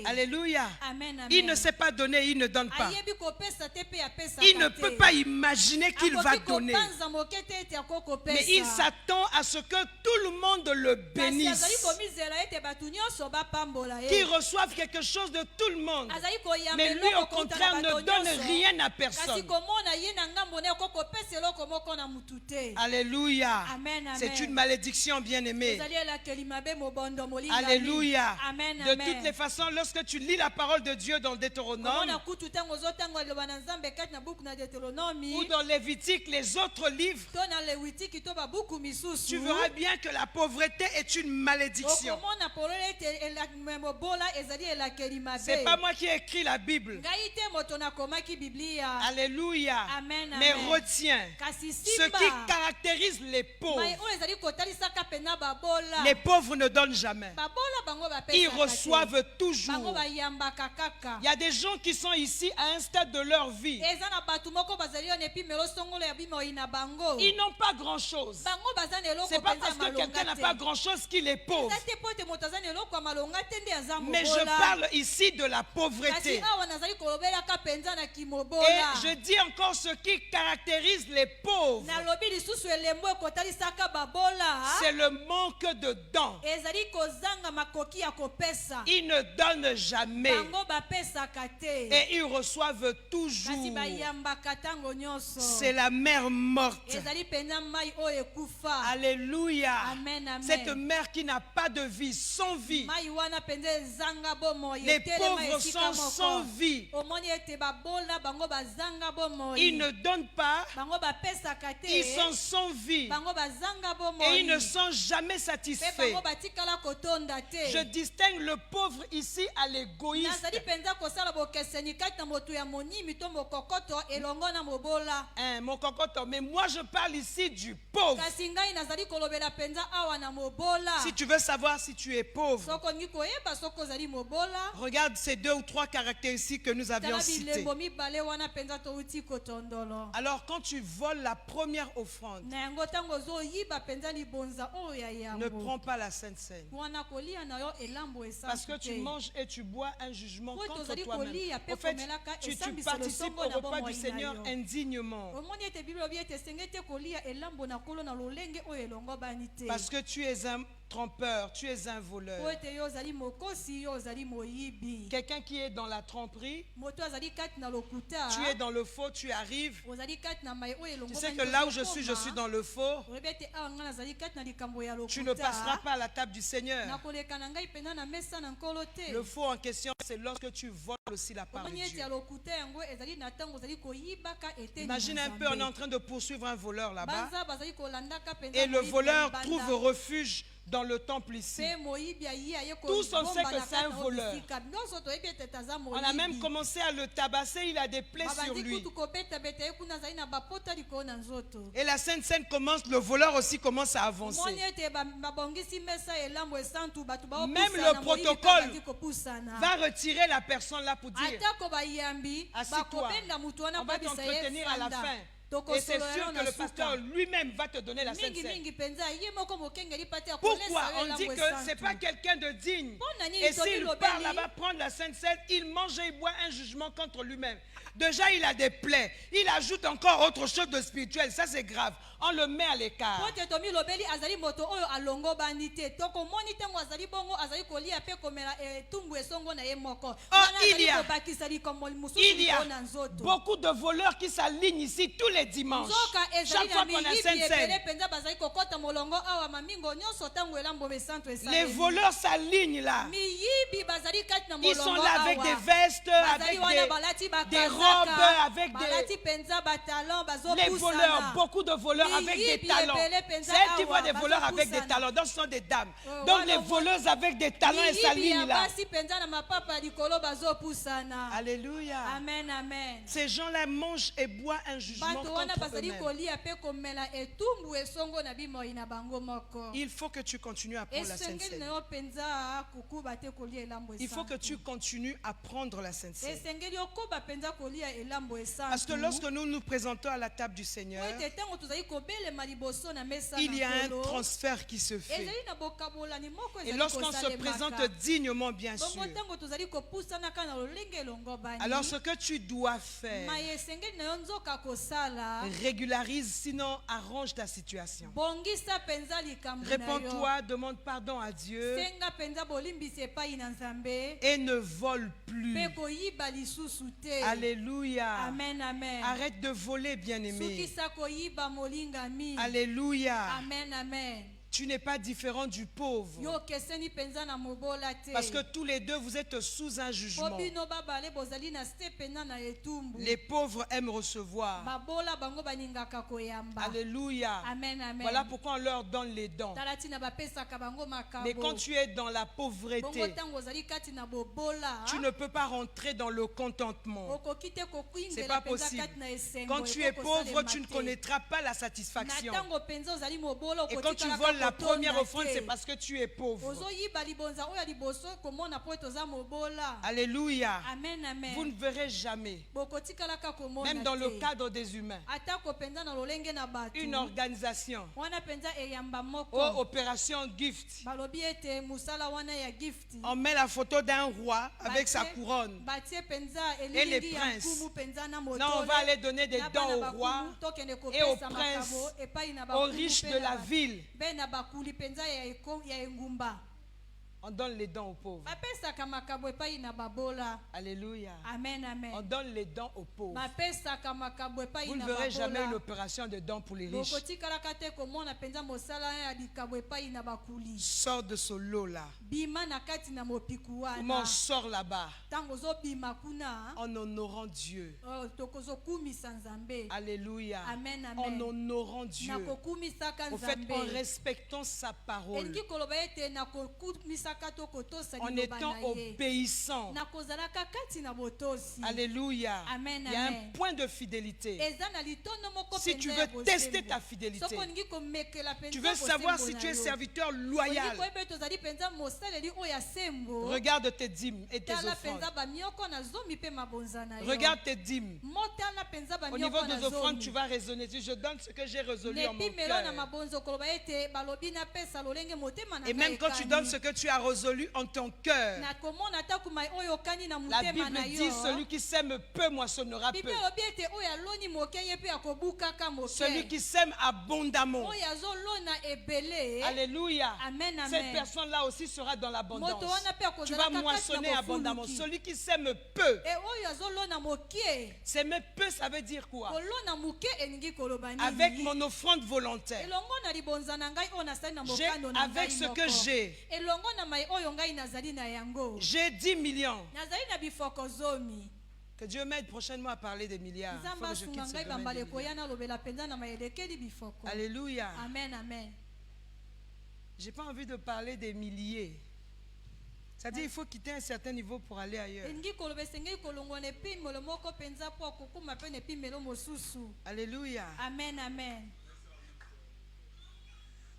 Alléluia. Amen, amen. Il ne sait pas donner, il ne donne pas. Ayebi kopesa te pe apesaka Il ne te. peut pas imaginer qu'il va Akoki donner. kopanza moke te ete akokopesa. Mais il s'attend à ce que tout le monde le Kasi azali bénisse. komizela ete bato nyonso bapambola ye. Qu'il reçoive quelque chose de tout le monde. Azali koyamba Mais lui, eloko au kota contraire, na ne bato donne nyonso. rien à Kasi personne. komona ye na ngambo ne okokopesa eloko moko na mutu te. Alléluia. Amen, amen. C'est une malédiction, bien-aimé. Ezali elakeli mabe mobondo molingami. Alléluia. Amen, De amen. toutes les façons, lorsque tu lis la parole de Dieu dans le Deutéronome komona kutu ntango ozotanga liloba na nzambe kati na buku na deutéronome ou dans Lévitique, les autres livres, to na lewitiki to babuku misusu tu verras bien que la pauvreté est une malédiction. okomona polele ete mobola ezali elakeli mabe. C'est pas moi qui ai écrit la Bible. ngai te moto nakomaki biblia. Alléluia. Amen, Mais amen. retiens kasi ce simba qui caractérise les pauvres. mai oyo ezali kotalisaka pena babola. Les pauvres ne donnent jamais. babola bango Ils bapesaka te. reçoivent bango toujours. bayambaka kaka. Il y a des gens qui sont ici à un stade de leur vie. eza na bato moko bazali yo nepi melo songolo ya bimoi na bango. Ils n'ont pas grand-chose. bango baza na eloko C'est pas penza ya parce que quelqu'un n'a malonga pas te. grand-chose qu'il est pauvre. eza te po ete moto aza na eloko ya malonga te nde aza Mais je mobola. parle ici de la kasi pauvreté. awa nazali kolobelaka penza na Et kimobola. je dis encore ce qui caractérise les pauvres. nalobi lisusu elembo ekotalisaka babola. C'est le manque de dents. ezali kozanga makoki ya kopesa Ils ne donnent jamais bango bapesaka te et ils reçoivent toujours. kasi bayambaka ntango nyonso C'est la mère morte. ezali mpenza mai oyo ekufa Alléluia. Amen, amen. Cette mère qui n'a pas de vie, sans vie. mai wana mpenza ezanga bomoi Les etelema pauvres esika sont moko. sans vie. omoni ete babola bango bazanga bomoi Ils ne donnent pas, bango bapesaka te ils sont sans vie. bango bazanga bomoi Et ils ne sont jamais mpe satisfaits. bango batikala kotonda te Je distingue le pauvre ici à l'égoïste. nazali mpenza kosala bokeseni kati na moto ya monimi to mokokoto elongo na mobola Hein, mon cocoton, mais moi je parle ici du pauvre. kasi ngai nazali kolobela mpenza awa na mobola Si tu veux savoir si tu es pauvre, soko olingi koyeba soki ozali mobola regarde ces 2 ou 3 caractéristiques que nous avions tala citées. bilembo mibale wana mpenza touti kotondolo Alors quand tu voles la première offrande, na yango ntango ozoyiba mpenza libonza oyo ya ne yango prends pas la Sainte Seine. wana kolia na yo elambo Parce que esantu tu te manges et tu bois un jugement Po contre tozali toi-même. kolia pe Au fait, komelaka tu esambiselo participes songo au na repas bomoi du na Seigneur yo. indignement. omoni ete biblia obi ete esengeli te kolia elambo na nkolo na lolenge oyo elongo bani te Parce que tu es un trompeur, tu es un po voleur. ete yo ozali mokosi yo ozali moyibi Quelqu'un qui est dans la tromperie, moto azali kati na lokuta tu es dans le faux, tu arrives. ozali kati na mai oyo elongo Tu sais bani que te là où je ozokoma. suis dans le faux. oyebi ete awa ngai nazali kati na likambo ya Tu ne passeras lokuta pas à la table du Seigneur. nakoleka na ngai mpenza na mesa na nkolo te Le faux en question, c'est lorsque tu voles aussi la part de omoni ete Dieu. ya lokuta yango ezali na ntango ozali koyibaka eteni Imagine na un peu, on est Nzambe. en train de poursuivre un voleur là-bas. banza bazali kolandaka mpenza Et le moyibi voleur ya trouve libanda. refuge dans le temple ici. Mpe moyibi ayi aye Tous on sait que kobomba c'est un na kati na voleur. bisika. nyonso toyebi ete taza On a même moyibi commencé à le tabasser, il a des plaies sur babandi lui. kutu kobetabeta ye kuna azali na bapota likolo na nzoto Et la Sainte Seine commence, le voleur aussi commence à avancer. omoni ete babongisi mesa elambo esantu bato Même le protocole kopusana Va retirer la personne là pour dire, atako bayambi Assis-toi. bakobenda mutu wana on va babisa ye t'entretenir à la fanda. fin. Et Tokosolo c'est sûr yango que na le suka. pasteur lui-même va te donner la Sainte Seine. mingi penza ye moko mokengeli pate ya Pourquoi kolesa yo on dit elambo que c'est esantu. pas quelqu'un de digne? Mpona nini Et toki s'il lobeli? part là-bas prendre la Sainte Seine, il mange et il boit un jugement contre lui-même. Déjà, il a des plaies. Il ajoute encore autre chose de spirituel. Ça, c'est grave. On le met à l'écart. po te tomi lobeli azali moto oyo alongo bani te tokomoni ntango azali bongo azali kolia mpe komela etumbu esongo na ye moko wana il azali y a- kobakisa likambo mosusu Il y a likolo na nzoto beaucoup de voleurs qui s'alignent ici tous les dimanches. nzoka ezali Chaque na fois qu'on a miyibi Sainte ebele Seine, mpenza bazali kokɔta molongo awa mamingo nyonso ntango elambo besantu les esalemi voleurs s'alignent là. miyibi bazali kati na Ils sont molongo là avec awa des vestes, bazali avec wana balati des robes, bakazaka avec balati mpenza batalon les voleurs, bazopusana beaucoup de voleurs avec des Miyibi talents. ebele penza C'est elle qui awa, voit des voleurs avec des bazopusana. talents. Donc ce sont des dames. Oh, Donc wana les mwa- voleuses avec des talents, elles miyibi s'alignent ya là. basi mpenza na mapapa ya likolo bazopusana Alléluia. amen amen Ces gens-là mangent et boivent un jugement bato wana contre bazali eux-mêmes. kolia mpe komela etumbu esongo na bimoi na bango moko Il faut que tu continues à prendre la Sainte esengeli na Seine. yo mpenza kokuba te kolia elambo Il faut que tu esantu continues à prendre la Sainte Seine. esengeli okoba mpenza kolia elambo Parce que esantu lorsque nous nous présentons à la table du Seigneur, po ete ntango tozali kobelema liboso na mesa il y a na un nkolo transfert qui se fait. ezali na bokabolani moko Et ezali lorsqu'on se présente kosalemaka dignement, bien sûr, bongo ntango tozali kopusanaka na lolenge elongo bani alors ce que tu dois faire, maye esengeli na yo nzoka kosala régularise, sinon arrange ta situation. bongisa mpenza likambo na yo Réponds-toi, demande pardon à Dieu senga mpenza bolimbisi epai na nzambe et ne vole plus. mpe koyiba lisusu te Alléluia. amen amen Arrête de voler, bien-aimé. sukisa koyiba molingami Alléluia. amen amen Tu n'es pas différent du pauvre. yo okeseni mpenza na mobola te Parce que tous les deux, vous êtes sous un po jugement. bino babale bozali na se mpenza na etumbu Les pauvres aiment recevoir. babola bango balingaka koyamba Alléluia. amen amen Voilà pourquoi on leur donne les dons. tala ntina bapesaka bango Mais quand makambo tu es dans la bongo pauvreté, ntango ozali kati na bobola tu ne peux pas rentrer dans le contentement. okoki te C'est kokwingela pas mpenza possible. kati na esengo Quand tu es ekoki pauvre, kosalema tu ne te. connaîtras pas la na satisfaction. ntango mpenza ozali mobola Et quand tu okotikalaka voles la kotonda première offrande, te. c'est parce que tu es pauvre. ozoyiba libonza oyo ya liboso komona po ete oza mobola Alléluia. amen amen Vous ne verrez jamais, bokotikalaka komona même dans le te. cadre des humains, atako mpenza na lolenge na bato une organisation. wana mpenza eyamba moko Oh, opération gift. balobi ete mosala wana ya gift On met la photo d'un roi avec sa Batie- couronne. batie mpenza les elilingi ya princes. nkumu mpenza na Non, motole on va aller donner des na dons bana au bakumu, roi, tokende et kopesa aux makambo princes, epai na aux bakumu riches mpe de na la ba- ville. mpe na bakuli mpenza ya engumba On donne les dons aux pauvres. bapesaka makabo epai na babola. Alléluia. Amen, amen. On donne les dons aux pauvres. bapesaka makabo epai Vous ne na verrez jamais une babola. opération de dons pour les riches. bokotikalaka te komona mpenza mosala ya likabo epai na bakuli. Sors de ce lot-là. bima na kati na mopiku Comment on wana. sort là-bas? ntango ozobima kuna En honorant Dieu. tokozokumisa nzambe. Alléluia. Amen, En amen. honorant Dieu. nakokumisaka Au fait, nzambe. en respectant sa parole. elingi koloba ete nakokumisaka to kotosa En liloba étant na ye. obéissant. nakozalaka kati na botosi. Alléluia. Amen, Il y a un amen. point de fidélité. eza na litondo moko Si tu penza ya veux tester bosembo. ta fidélité, Soko olingi komekela penza tu veux savoir si bosembo tu na es yo. serviteur Olingi loyal, koyeba ete ozali penza mosaleli oyo ya sembo. regarde tes dîmes et tes tala offrandes. penza bamioko na zomi mpe mabonza na yo. Regarde tes dîmes. motala penza Au niveau bamioko na des offrandes, tu zomi. vas raisonner. Si je donne ce que j'ai résolu en mon nepi melo na cœur. mabonzo koloba ete balobi napesa lolenge motema na Et même ngai quand tu ekani. donnes ce que tu as résolu en ton cœur, nakomona ata kumai oyo okani na la motema Bible na dit yo. celui qui sème peu moissonnera peu. Bible elobi ete oyo aloni moke ye mpe akobukaka moke. Celui qui sème abondamment. oyo azolona ebele. Alléluia. Amen, amen. Cette personne-là aussi sera dans l'abondance. Moto wana pe akozala Tu vas kaka moissonner na abondamment. bofuluki. Celui qui sème peu. e oyo azolona moke. S'aimer peu, ça veut dire quoi? kolona moke elingi koloba nini? Avec mon offrande volontaire. elongo na libonza na ngai oyo nasali na J'ai, mokano na avec ngai ce moko. que j'ai, elongo na mai oyo ngai nazali na yango. j'ai 10 millions. nazali na bifoko zomi. Que Dieu m'aide prochainement à parler des milliards. Il faut nzambe que je asunga quitte ce ngai domaine bambala des milliards. ekoya nalobela mpenza na mayelekeli bifoko. Alléluia. amen, amen. J'ai pas envie de parler des milliers. C'est-à-dire il faut quitter un certain niveau pour aller ailleurs. elingi koloba esengeli kolongwana epimelo moko mpenza mpo akokuma mpe na epimelo mosusu. Alléluia. amen, amen.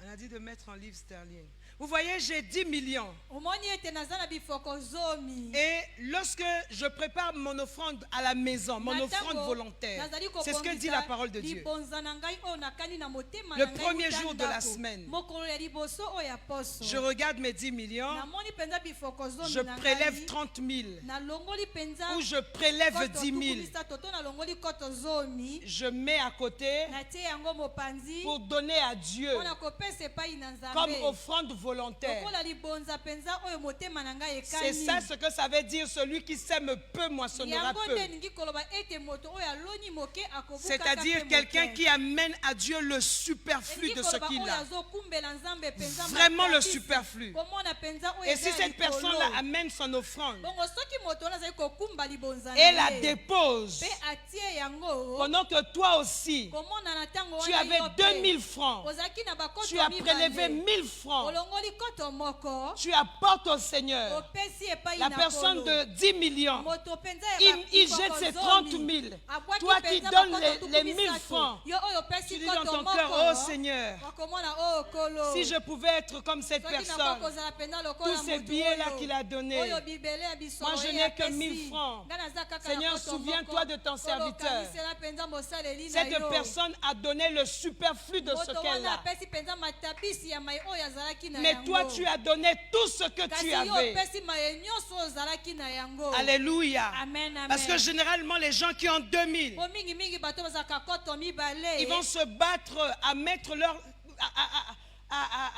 On a dit de mettre en livres sterling. Vous voyez, j'ai 10 millions. omoni ete naza na bifoko zomi. Et lorsque je prépare mon offrande à la maison, mon Na offrande ntango volontaire, nazali c'est ce que dit kobongisa la parole de Dieu. libonza na ngai oyo nakani na motema Le na ngai premier wuta jour de la ndako. semaine. mokolo ya liboso oyo ya poso. Je regarde mes 10 millions, namoni mpenza bifoko zomi je na prélève ngai. 30 000 nalongoli mpenza ou je prélève koto 10 000. tukumisa toto nalongoli koto zomi. Je mets à côté natie yango mopanzi pour donner à Dieu mpona kopesa epai na comme nzambe. offrande volontaire. lokola libonza mpenza oyo motema na ngai C'est ekani. ça ce que ça veut dire, celui qui sème peu moissonnera yango peu. nde elingi koloba ete moto oyo aloni moke akobukaka C'est-à-dire mpe quelqu'un moke. qui amène à Dieu le superflu Elingi de ce koloba qu'il oyo a. azokumbela nzambe mpenza Vraiment le makasi. superflu. komona mpenza oyo Et eza si ya cette likolo. personne-là amène son offrande bongo soki moto wana azali kokumba libonza et na la ye, dépose, mpe atie yango pendant que toi aussi, komona na ntango tu wana avais yo mpe, 2000 francs, ozalaki na bakoto tu as mibale. prélevé 1000 francs, olongoli koto moko tu apportes au Seigneur. opesi epai La na personne Nkolo. de 10 millions, moto mpenza ya il bifoko jette ses zomi. 30 000. Abwaki Toi qui mpenza donnes bakoto les tuku 1000 misato. francs, yo oyo opesi tu dis dans koto ton moko. cœur, oh Seigneur, okomona o kolo. si je pouvais être comme cette Soki personne, nakoki kozala mpenza lokola tous ces moto billets-là oyo. qu'il a donnés, Oyo bibele ya bisolo moi je ye n'ai que apesi. 1000 francs. Nga naza kaka na Seigneur, koto souviens-toi moko. de ton Oyo serviteur. okanisela mpenza mosaleli na Cette yo. personne a donné le superflu de ce moto qu'elle wana a. apesi mpenza matabisi ya mai oyo azalaki na Mais yango. toi, tu as donné tout ce que kasi tu yo avais. opesi mai nyonso oyo ozalaki na yango. Alléluia. Amen, amen. Parce que généralement, les gens qui ont 2000, po mingimingi bato bazalaka koto mibale. ils vont se battre à mettre leur...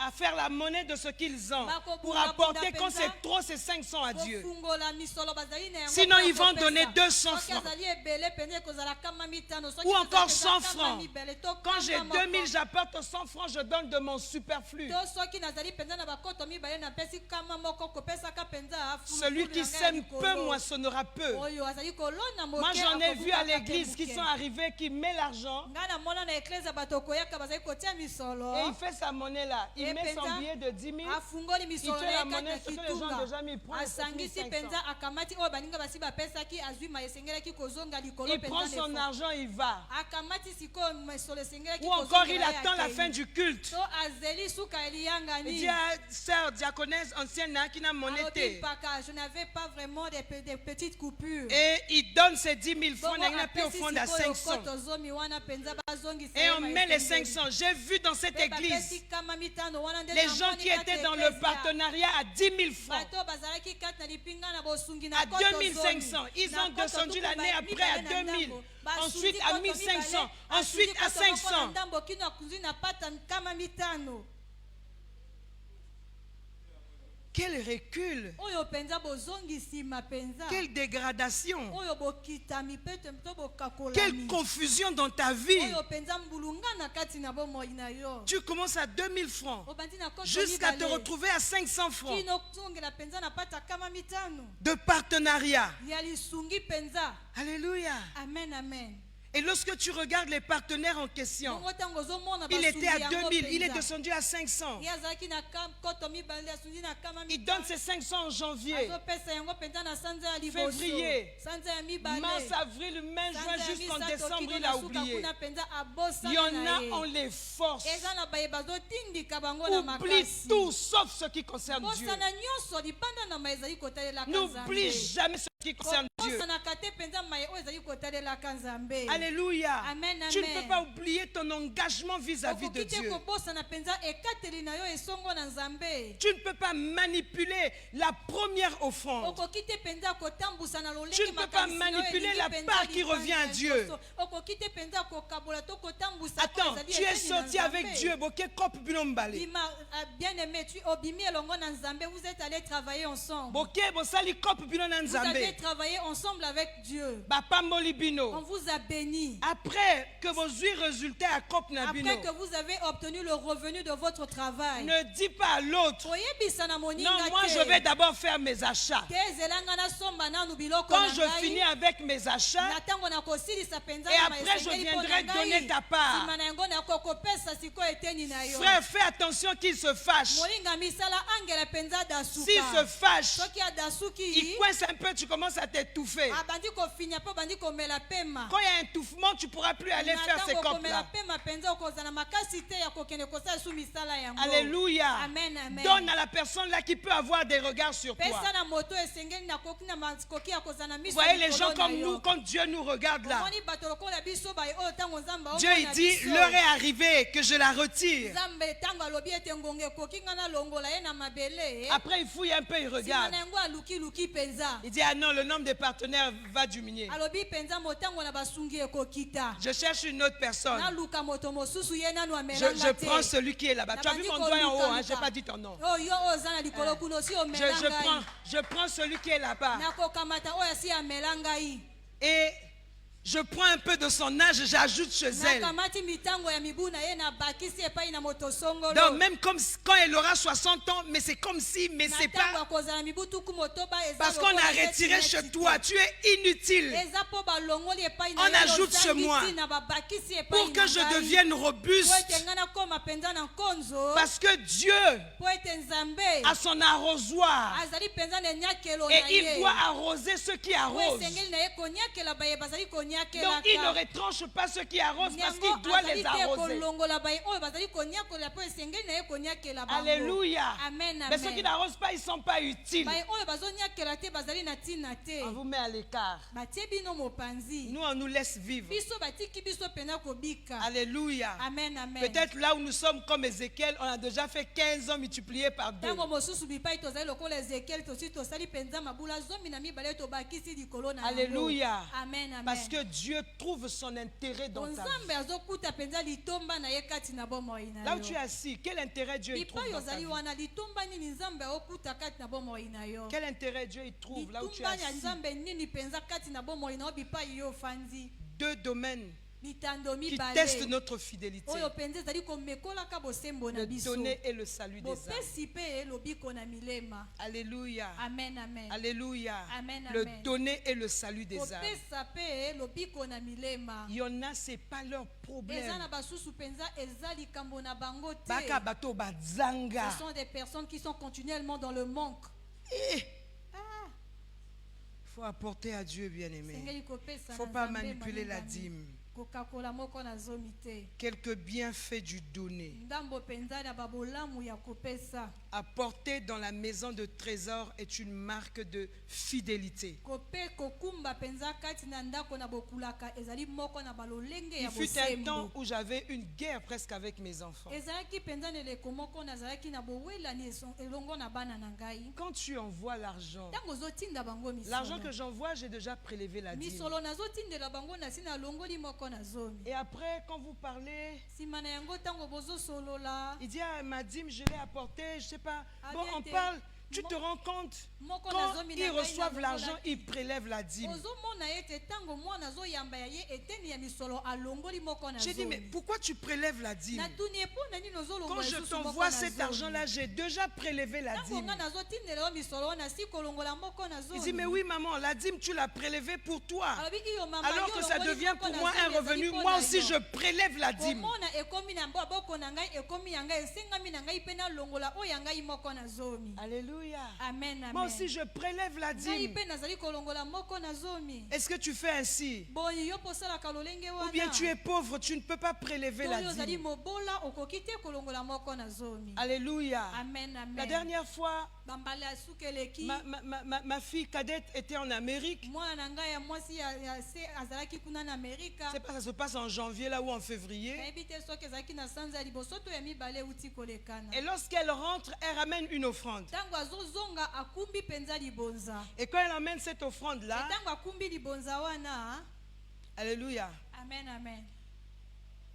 à faire la monnaie de ce qu'ils ont. Pour apporter, quand c'est trop, c'est 500 à Dieu. kofungola misolo bazali na yango Sinon, mpo ils vont kopesa. donner 200 Soki francs. azali ebele pene kozala kama mitano. Soki Ou kozala encore peza 100 kama francs. mibale, to Quand j'ai kama 2000, moko. j'apporte 100 francs, je donne de mon superflu. To soki nazali penza na bakoto mibale napesi kama moko kopesaka penza afulu Celui qui na ngai ya sème likolo. peu moissonnera peu. Oyo azali kolona moke Moi, j'en ai vu à akobukaka l'église mpe qui moke. sont arrivés, qui met l'argent ngai namona na eklese bato koyaka bazali kotia misolo. et il fait sa monnaie là. Il Et met son penza, billet de 10 000. afungoli misolo Il fait na la ye kati monnaie, na ce que les gens ont déjà mis, il prend les asangisi 7 500. penza akamati oyo baninga basi bapesaki azwi ma esengelaki kozonga likolo Il prend penza son lefo. argent, il va. akamati sikoyo misolo esengelaki Ou encore, il attend la fin du culte. so azeli suka Il eliyangani. dit à sœur diaconesse ancienne qui n'a monnaie. alobi mpaka je n'avais pas vraiment des petites coupures. Et il donne ses 10 000 francs, Bongo il n'a plus au apesi fond à sikoyo 500. koto zomi wana penza bazongisa Et ye on ma met les esengeli. 500. J'ai vu dans cette Mpe bapesi église kama mitano wana nde les namoni gens qui kati étaient dans le eklezia. partenariat à 10 000 francs, bato bazalaki kati na lipinga na bosungi na à koto 2500. zomi. Ils Na ont koto descendu tuku l'année ba- après à mibale na 2000. ndambo. Basundi Ensuite à koto 1500. mibale, Ensuite asundi à koto moko na 500. ndambo kino akunzi na pata kama mitano. Quel recul, oyo penza bozongisima penza quelle dégradation, oyo bokitami pe to bokakolami quelle confusion dans ta vie. oyo penza mbulunga na kati na bomoi na yo Tu commences à 2000 francs obandi na koto jusqu'à te mibale. retrouver à 500 francs kino tongela penza na pata kama mitano de partenariat. ya lisungi penza. Alléluia. Amen, amen. Et lorsque tu regardes les partenaires en question, Bongo tango ozomona il était à basungi yango 2000, il est penza. descendu à 500. Ye azalaki na koto mibale asungi na kama Il mitano. donne ses 500 en janvier, azopesa yango penza na sanza ya liboso février, sanza ya mibale mars, avril, mai, juin, sanza ya jusqu'en misato décembre, kino il na a suka oublié. kuna penza Il y abosana en na a, ye. on les force. eza na baye bazotindika bango na Oublie makasi tout sauf ce qui concerne Dieu. bosana nyonso libanda na maye ezali kotalelaka N'oublie nzambe jamais ce qui concerne Dieu. bosanaka te mpenza maye oyo ezali kotalelaka nzambe. Alléluia. Amen, Tu ne amen. peux pas oublier ton engagement vis-à-vis de okoki te Dieu. kobosana mpenza ekateli na yo esongo na nzambe. Tu ne peux pas manipuler la première offrande. okoki te mpenza kotambusa na lolenge Tu ne peux pas makanisi manipuler oyo la elingi part mpenza qui revient à libanda Dieu. nyonso. okoki te mpenza kokabola to kotambusa Attends, tu es sorti avec Dieu. Boké kop binombale. bien aimé, tu obimi elongo na nzambe, vous êtes allés travailler ensemble. Boké bosali kop bino na Vous avez nzambe. travaillé ensemble avec Dieu. Bapamboli On bino. vous a béni. Après que vos huit résultats à kop na bino. Après que vous avez obtenu le revenu de votre travail. Ne dis pas à l'autre. Oyebisa na moninga Non, moi te. je vais d'abord faire mes achats. Te ezelanga na somba nanu biloko Quand na je ngai. finis avec mes achats, Na tango na kosilisa penza et na après je maesengeli mpo na viendrai ngai. donner ta part. Sima na yango na kokopesa sikoyo eteni na yo. Frère, fais attention qu'il se fâche. Moninga misala angela penza dasuka. S'il se fâche, Soki adasuki. il coince un peu, tu commences à t'étouffer. abandi kofinya po bandi komela pema. Quand il y a un étouffement, tu ne pourras plus aller faire ces komela copes-là. pema penza okozala makasi te ya kokende kosala su misala yango. Alléluia. Amen, amen. Donne à la personne là qui peut avoir des regards sur toi. pesa na moto esengeli na koki na makoki ya kozala na Vous miso voyez les likolo gens na comme yo. nous, quand Dieu nous regarde là, Omoni bato lokola biso baye oyo ntango nzambe Dieu il aomona dit, biso. l'heure est arrivée que je la retire. nzambe ntango alobi ete ngonga ekoki nga nalongola ye na mabele. Après il fouille un peu, il nsima regarde. na yango alukiluki penza. Il dit, ah non, le nombre de partenaires va diminuer. alobi penza motango na basungi ekokita. Je cherche une autre personne. naluka moto mosusu ye nanu Je amelanga te. prends celui qui est là-bas. Tu as vu mon doigt en haut, hein? Je n'ai pas dit ton nom. oyo oyo oza na likolo kuna osi omela ngai. Je prends celui qui est là-bas. nakokamata oyo asi amela ngai. Et je prends un peu de son âge, j'ajoute chez elle. nakamati mitango ya mibu na ye nabakisi epai na moto songolo. Donc même comme quand elle aura 60 ans, mais c'est comme si, mais c'est ntango pas... akozala mibu tuku motoba eza Parce qu'on a lokola retiré neti chez neti toi, te. tu es inutile. eza po balongoli epai na On ye, ajoute ozangi chez moi. ntina, babakisi epai Pour na que je ngai. devienne Po robuste. ete ngai nakoma mpenza na nkonzo. Parce que Dieu po ete nzambe a son arrosoir. azali mpenza na enyakelo Et na il ye. doit arroser ceux qui po arrosent. esengeli na ye konyakela baye bazali Donc il ne konyakelaka. retranche pas ceux qui arrosent parce Nyango qu'il doit azali les te arroser. kolongola baye oyo bazali konyakola po esengeli na ye konyakela bango. Alléluia. Amen, Mais ceux amen. qui n'arrosent pas, ils ne sont pas utiles. baye oyo bazonyakela te bazali na ntina te. On vous met à l'écart. batie bino mopanzi. Nous, on nous laisse vivre. biso batiki biso pena kobika. Alléluia. Amen, amen. Peut-être là où nous sommes comme Ézéchiel, on a déjà fait 15 ans multipliés par 2. ntango mosusu bipai tozali lokola ezekiel tosi tosali mpenza mabula 12 tobakisi likolo na yango. Alléluia. Amen, amen. Parce que Dieu trouve son intérêt dans ta vie. nzambe azokuta mpenza litomba na ye kati na bomoi na Là où yo. tu es assis, quel intérêt Dieu y trouve bipai dans ta ozali vie? wana litomba nini nzambe aokuta kati na bomoi na yo. Quel intérêt Dieu y trouve là où tu es litomba ya assis? nzambe nini mpenza kati na bomoi na yo bipai yo ofandi. 2 domaines bitando qui mibale testent notre fidélité. oyo mpenza ezali komekolaka bosembo na Le biso. donner et le salut des âmes. bopesi mpe lobiko na milema. Alléluia. Amen, amen. Alléluia. Amen, Le amen. donner et le salut des âmes. kopesa mpe lobiko na milema. Il y en a, c'est pas leur eza problème. na basusu mpenza eza likambo na bango te. Baka bato bazanga. Ce sont des personnes qui sont continuellement dans le manque. Il Ah, faut apporter à Dieu, bien-aimé. sengeli kopesa Il ne faut na pas Nzambe manipuler la malingami. dîme. kokakola moko na zomi te. Quelques bienfaits du donner. ndambo mpenza na babolamu ya kopesa. Apporter dans la maison de trésor est une marque de fidélité. kope kokumba mpenza kati na ndako na bokulaka ezali moko na balolenge Il ya fut un temps bosembo. où j'avais une guerre presque avec mes enfants. ezalaki mpenza na eleko moko nazalaki na bowelani elongo na bana na ngai. Quand tu envoies l'argent, ntango ozotinda bango l'argent misolo. que j'envoie, j'ai déjà prélevé la dîme. misolo nazotindela bango nasi nalongoli moko na zomi. Et après, quand vous parlez, nsima na yango ntango bozosolola. il dit, ah, ma dîme, je l'ai apportée, je sais pas. Ah, Bon, bien on te. parle, Tu te rends compte, Moko quand nazomi ils na ngai reçoivent na l'argent, longola. ils prélèvent la dîme. Ozomona ete tango mwana azoyamba ya ye eteni ya misolo alongoli moko na J'ai dit, mais zomi. pourquoi tu prélèves la dîme? Natuni epo nani nozolongola Quand je lisusu moko t'envoie na cet zomi. argent-là, j'ai déjà prélevé la Tango dîme. nga nazotindela yo misolo wana si kolongola moko na Il dit, zomi. mais oui, maman, la dîme, tu l'as prélevée pour toi. Alobi iyo mama, Alors yo que ça olongoli devient moko pour na moi zomi, un ezali revenu, mpo moi na aussi yo. je prélève la dîme. Komona ekomi na maboko na ngai ekomi ya ngai esengami na ngai mpe nalongola oyo ya ngai moko na zomi. Alléluia. Amen, amen. Moi aussi je prélève la Ngai dîme. mpe nazali kolongola moko na zomi. Est-ce que tu fais ainsi? Boyi yo posalaka lolenge wana. Ou bien tu es pauvre, tu ne peux pas prélever la Toyo ozali dîme. mobola okoki te kolongola moko na zomi. Alléluia. Amen, amen. La dernière fois, bambala ya suka eleki ma fille cadette était en Amérique. mwana na ngai ya mwasi ya se azalaki kuna na amerika. C'est pas ça se passe en janvier là ou en février. nayebi te soki ezalaki na sanza ya liboso to ya mibale euti kolekana. Et lorsqu'elle rentre, elle ramène une offrande. ntango azozonga akumbi mpenza libonza. Et quand elle emmène cette offrande-là, ntango akumbi libonza wana. alléluia. Amen, amen.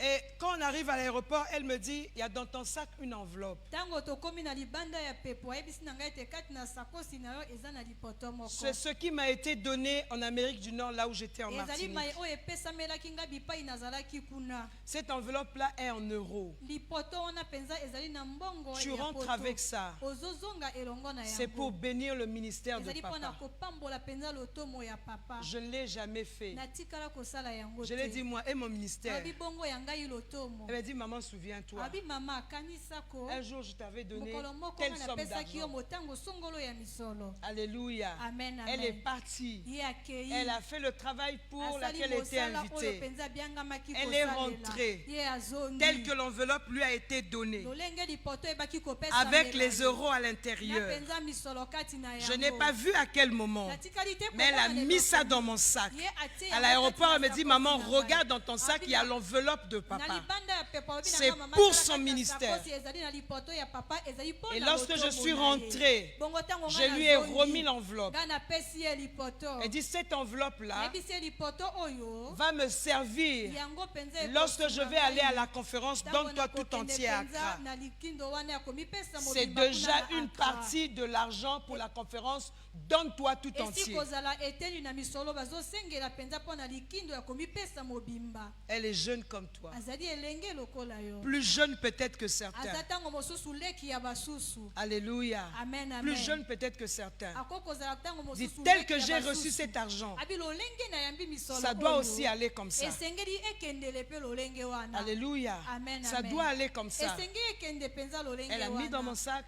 Et quand on arrive à l'aéroport, elle me dit, il y a dans ton sac une enveloppe. Ntango tokomi na libanda ya pepo ayebisi na ngai ete kati na sakosi na yo eza na lipoto moko. C'est ce qui m'a été donné en Amérique du Nord, là où j'étais en ezali Martinique. mai oyo epesamelaki ngai bipai nazalaki kuna. Cette enveloppe-là est en euros. lipoto wana mpenza ezali na mbongo Tu ya rentres poto. avec ça. ozozonga elongo na C'est pour yango. bénir le ministère de ezali mpona papa. kopambola mpenza lotomo ya papa. Je ne l'ai jamais fait. natikala kosala yango Je l'ai te. dit, moi, et mon ministère. abi bongo ya ngai lotomo. Elle m'a dit, maman, souviens-toi. abi mama akanisako. Un jour, je t'avais donné mokolo moko telle nga somme napesaki yo d'argent. motango songolo ya misolo. Alléluia. Amen, Elle est amen. partie. ye akei. Elle a fait le travail pour asali lequel elle était mosala oyo invitée. mpenza biangamaki Elle est kosalela. rentrée. ye azongi. Telle que l'enveloppe lui a été donnée. lolenge lipoto ebaki kopesa Avec mbela les ye. euros à na l'intérieur. mpenza misolo kati na Je yango. n'ai pas vu à quel moment. natikali te Mais elle a komona mis lelo ça komi. dans mon sac. Ye atie À yango l'aéroport, kati elle na me dit, sakosi maman, na ngai. regarde dans ton sac, il y a l'enveloppe de na papa. libanda ya pepo alobi na C'est ngai, mama, pour tala son kati na ministère. sakosi ezali na lipoto ya papa ezali mpo Et na lorsque je lotomo suis na ye. rentrée, bongo ntango je ngai lui ai nazongi, remis l'enveloppe. ngai napesi ye lipoto. Elle dit, cette enveloppe-là nayebisi ye lipoto oyo va me servir. yango mpenza Lorsque je ekosunga vais aller à ngai. la conférence, Ntango donne-toi tout nakokende entier à mpenza Accra. na likindo wana ya komipesa C'est mobimba kuna déjà na une Accra. partie de l'argent pour la conférence. Donne-toi tout esi entier. kozala eteni na misolo bazosengela mpenza mpo na likindo ya komipesa mobimba. Elle est jeune comme toi. azali elenge lokola yo. Plus jeune peut-être que certains. aza ntango mosusu leki ya basusu. Alléluia. Amen, amen. Plus jeune peut-être que certains. Akoki kozala ntango Dit, mosusu tel leki que ya j'ai basusu. reçu cet argent, abi lolenge nayambi misolo ça doit oyo, aussi aller comme ça. esengeli ekendele mpe lolenge wana. Alléluia. Amen, Ça amen. doit aller comme ça. esengeli ekende mpenza lolenge Elle a mis dans mon sac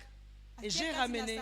et j'ai ramené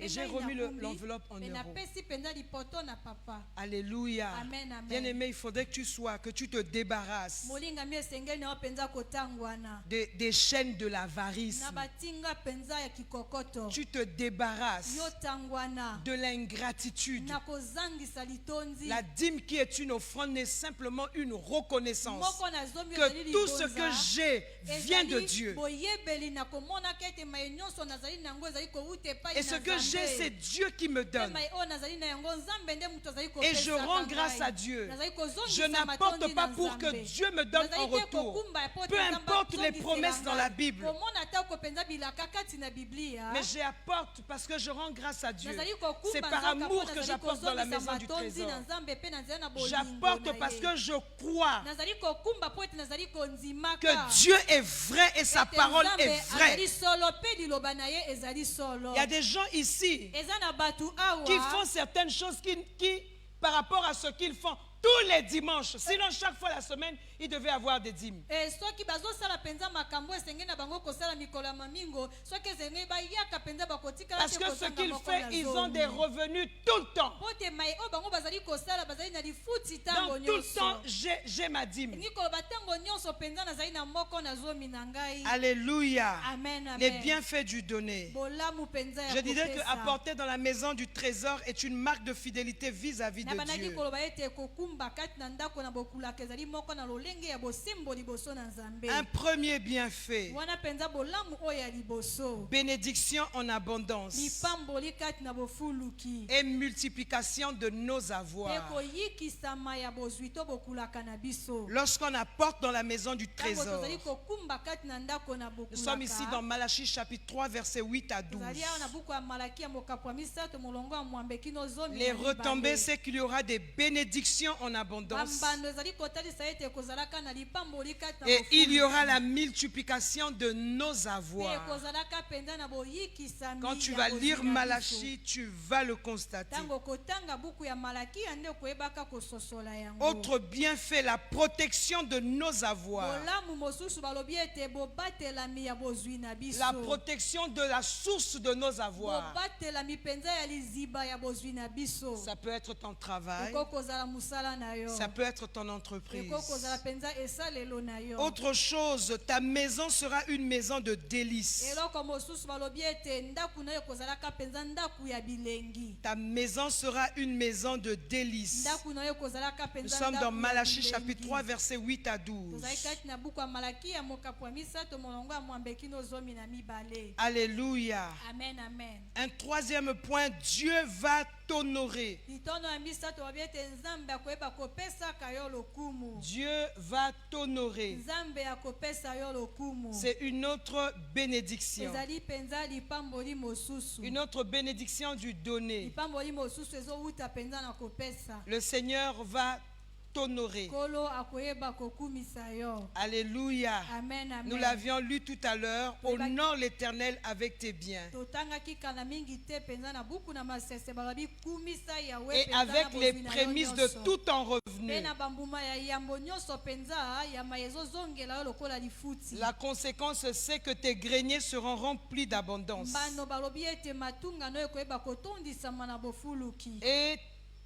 et j'ai remis l'enveloppe en euros. napesi mpenza lipoto na papa. Alléluia. Amen, amen. Bien-aimé, il faudrait que tu sois, que tu te débarrasses molingami esengeli na yo mpenza kotangwana. des chaînes de l'avarice. na batinga mpenza ya kikokoto. Tu te débarrasses yo tangwana. de l'ingratitude. na kozangisa litonzi. La dîme qui est une offrande n'est simplement une reconnaissance moko na zomi ezali que tout ce libonza. que j'ai vient de Ezali Dieu. boyebeli na komonaka ete mai nyonso nazali nango ezali kowuta epai Et ce na que j'ai, Nzambe. c'est Dieu qui me Mpe donne. mai oyo nazali na yango nzambe nde moto azali Et je kopesaka rends grâce ngai. à Dieu. Nazali Je kozongisa n'apporte matondi pas na pour que Nzambe. Dieu me donne en Nazali te retour. kokumba po ete Peu Nzambe importe les azongisela promesses dans ngai. la Bible. komona ta kopenza bilaka kati na biblia. Mais j'apporte parce que je rends grâce à Dieu. nazali kokumba C'est par nzoka amour mpo que nazali j'apporte dans la kozongisa maison du matondi trésor. na Nzambe mpe na nzela na bolingo J'apporte na parce ye. que je crois nazali kokumba po ete nazali kondimaka que Dieu est vrai et sa ete parole Nzambe est vraie. azali solo mpe liloba na ye ezali solo. Il y a des gens ici eza na bato awa qui font certaines choses qui, par rapport à ce qu'ils font tous les dimanches, sinon chaque fois la semaine, ils devaient avoir des dîmes. soki bazosala mpenza makambo esenge na bango kosala mikolo ya mamingo soki ezenge bayaka mpenza bakotikala Parce te que ce kozanga qu'ils moko font, na ils ont zomi. des revenus tout le temps. po te mai oyo bango bazali kosala bazali na lifuti ntango Donc tout le temps, nyonso. j'ai ma dîme. elingi koloba ntango nyonso mpenza nazali na moko na zomi na ngai. Alléluia. Amen, amen. Les bienfaits du donner. bolamu mpenza ya Je dirais que kopesa. apporter dans la maison du trésor est une marque de fidélité vis-à-vis na de bandaki Dieu. koloba ete kokumba kokumba kati na ndako na bokulaka ezali moko na lolenge ya bosembo liboso na Nzambe. Un premier bienfait, Wana penza bolamu oyo ya liboso. bénédiction en abondance Lipamboli kati na bofuluki. et multiplication de nos avoirs. Eko yikisama ya bozwi to bokulaka na biso. Lorsqu'on apporte dans la maison du Tango trésor. tozali kokumba kati na ndako na bokulaka. Nous sommes ici dans Malachie chapitre 3 versets 8 à 12. Tozali awa na buku ya Malaki ya mokapo ya misato molongo ya mwambe kino zomi Les na mibale. retombées, c'est qu'il y aura des bénédictions en abondance. Bambando ezali kotalisa ete kozalaka na lipamboli kati na Et il y bofuluki. aura la multiplication de nos Pe avoirs. kozalaka penza na boyikisami Quand tu ya vas bozwi lire na biso. Malachie, tu vas le constater. Tango kotanga buku ya Malaki ande koyebaka kososola yango. Autre bienfait, la protection de nos avoirs. Bolamu mosusu balobi ete bobatelami ya bozwi na biso. La protection de la source de nos avoirs. Bobatelami penza ya liziba ya bozwi na biso. Ça peut être ton travail. Eko kozala musala na yo. Ça peut être ton entreprise. Eko kozala penza esalelo na yo. Autre chose, ta maison sera une maison de délices. Eloko mosusu balobi ete ndaku na yo kozalaka penza ndaku ya bilengi. Ta maison sera une maison de délices. Ndaku na yo kozalaka Nous penza sommes dans ndaku ya Malachie bilengi. chapitre 3 versets 8 à 12. Tozali kati na buku ya Malaki ya mokapo ya misato molongo ya mwambe kino zomi na mibale. Alléluia. Amen, amen. Un troisième point, Dieu va t'honorer. Litono ya misato babi ete Nzambe akoyeba kopesaka yo lokumu. Dieu va t'honorer. Nzambe akopesa yo lokumu. C'est une autre bénédiction. Ezali penza lipamboli mosusu. Une autre bénédiction du donner. Lipamboli mosusu ezowuta penza na kopesa. Le Seigneur va t'honorer. Kolo akoyeba kokumisa yo. Alléluia. Amen, amen. Nous l'avions lu tout à l'heure. Honore l'Éternel avec tes biens. Totangaki kana mingi te penza na buku na masese balobi kumisa yawe Et penza avec na les bozwi na yo prémices de nyonso. tout ton revenu. Pe na bambuma ya yambo nyonso penza yama ezozongela yo lokola lifuti. La conséquence, c'est que tes greniers seront remplis d'abondance. Mbano balobi ete matunga no ekoyeba kotondisama na bofuluki. Et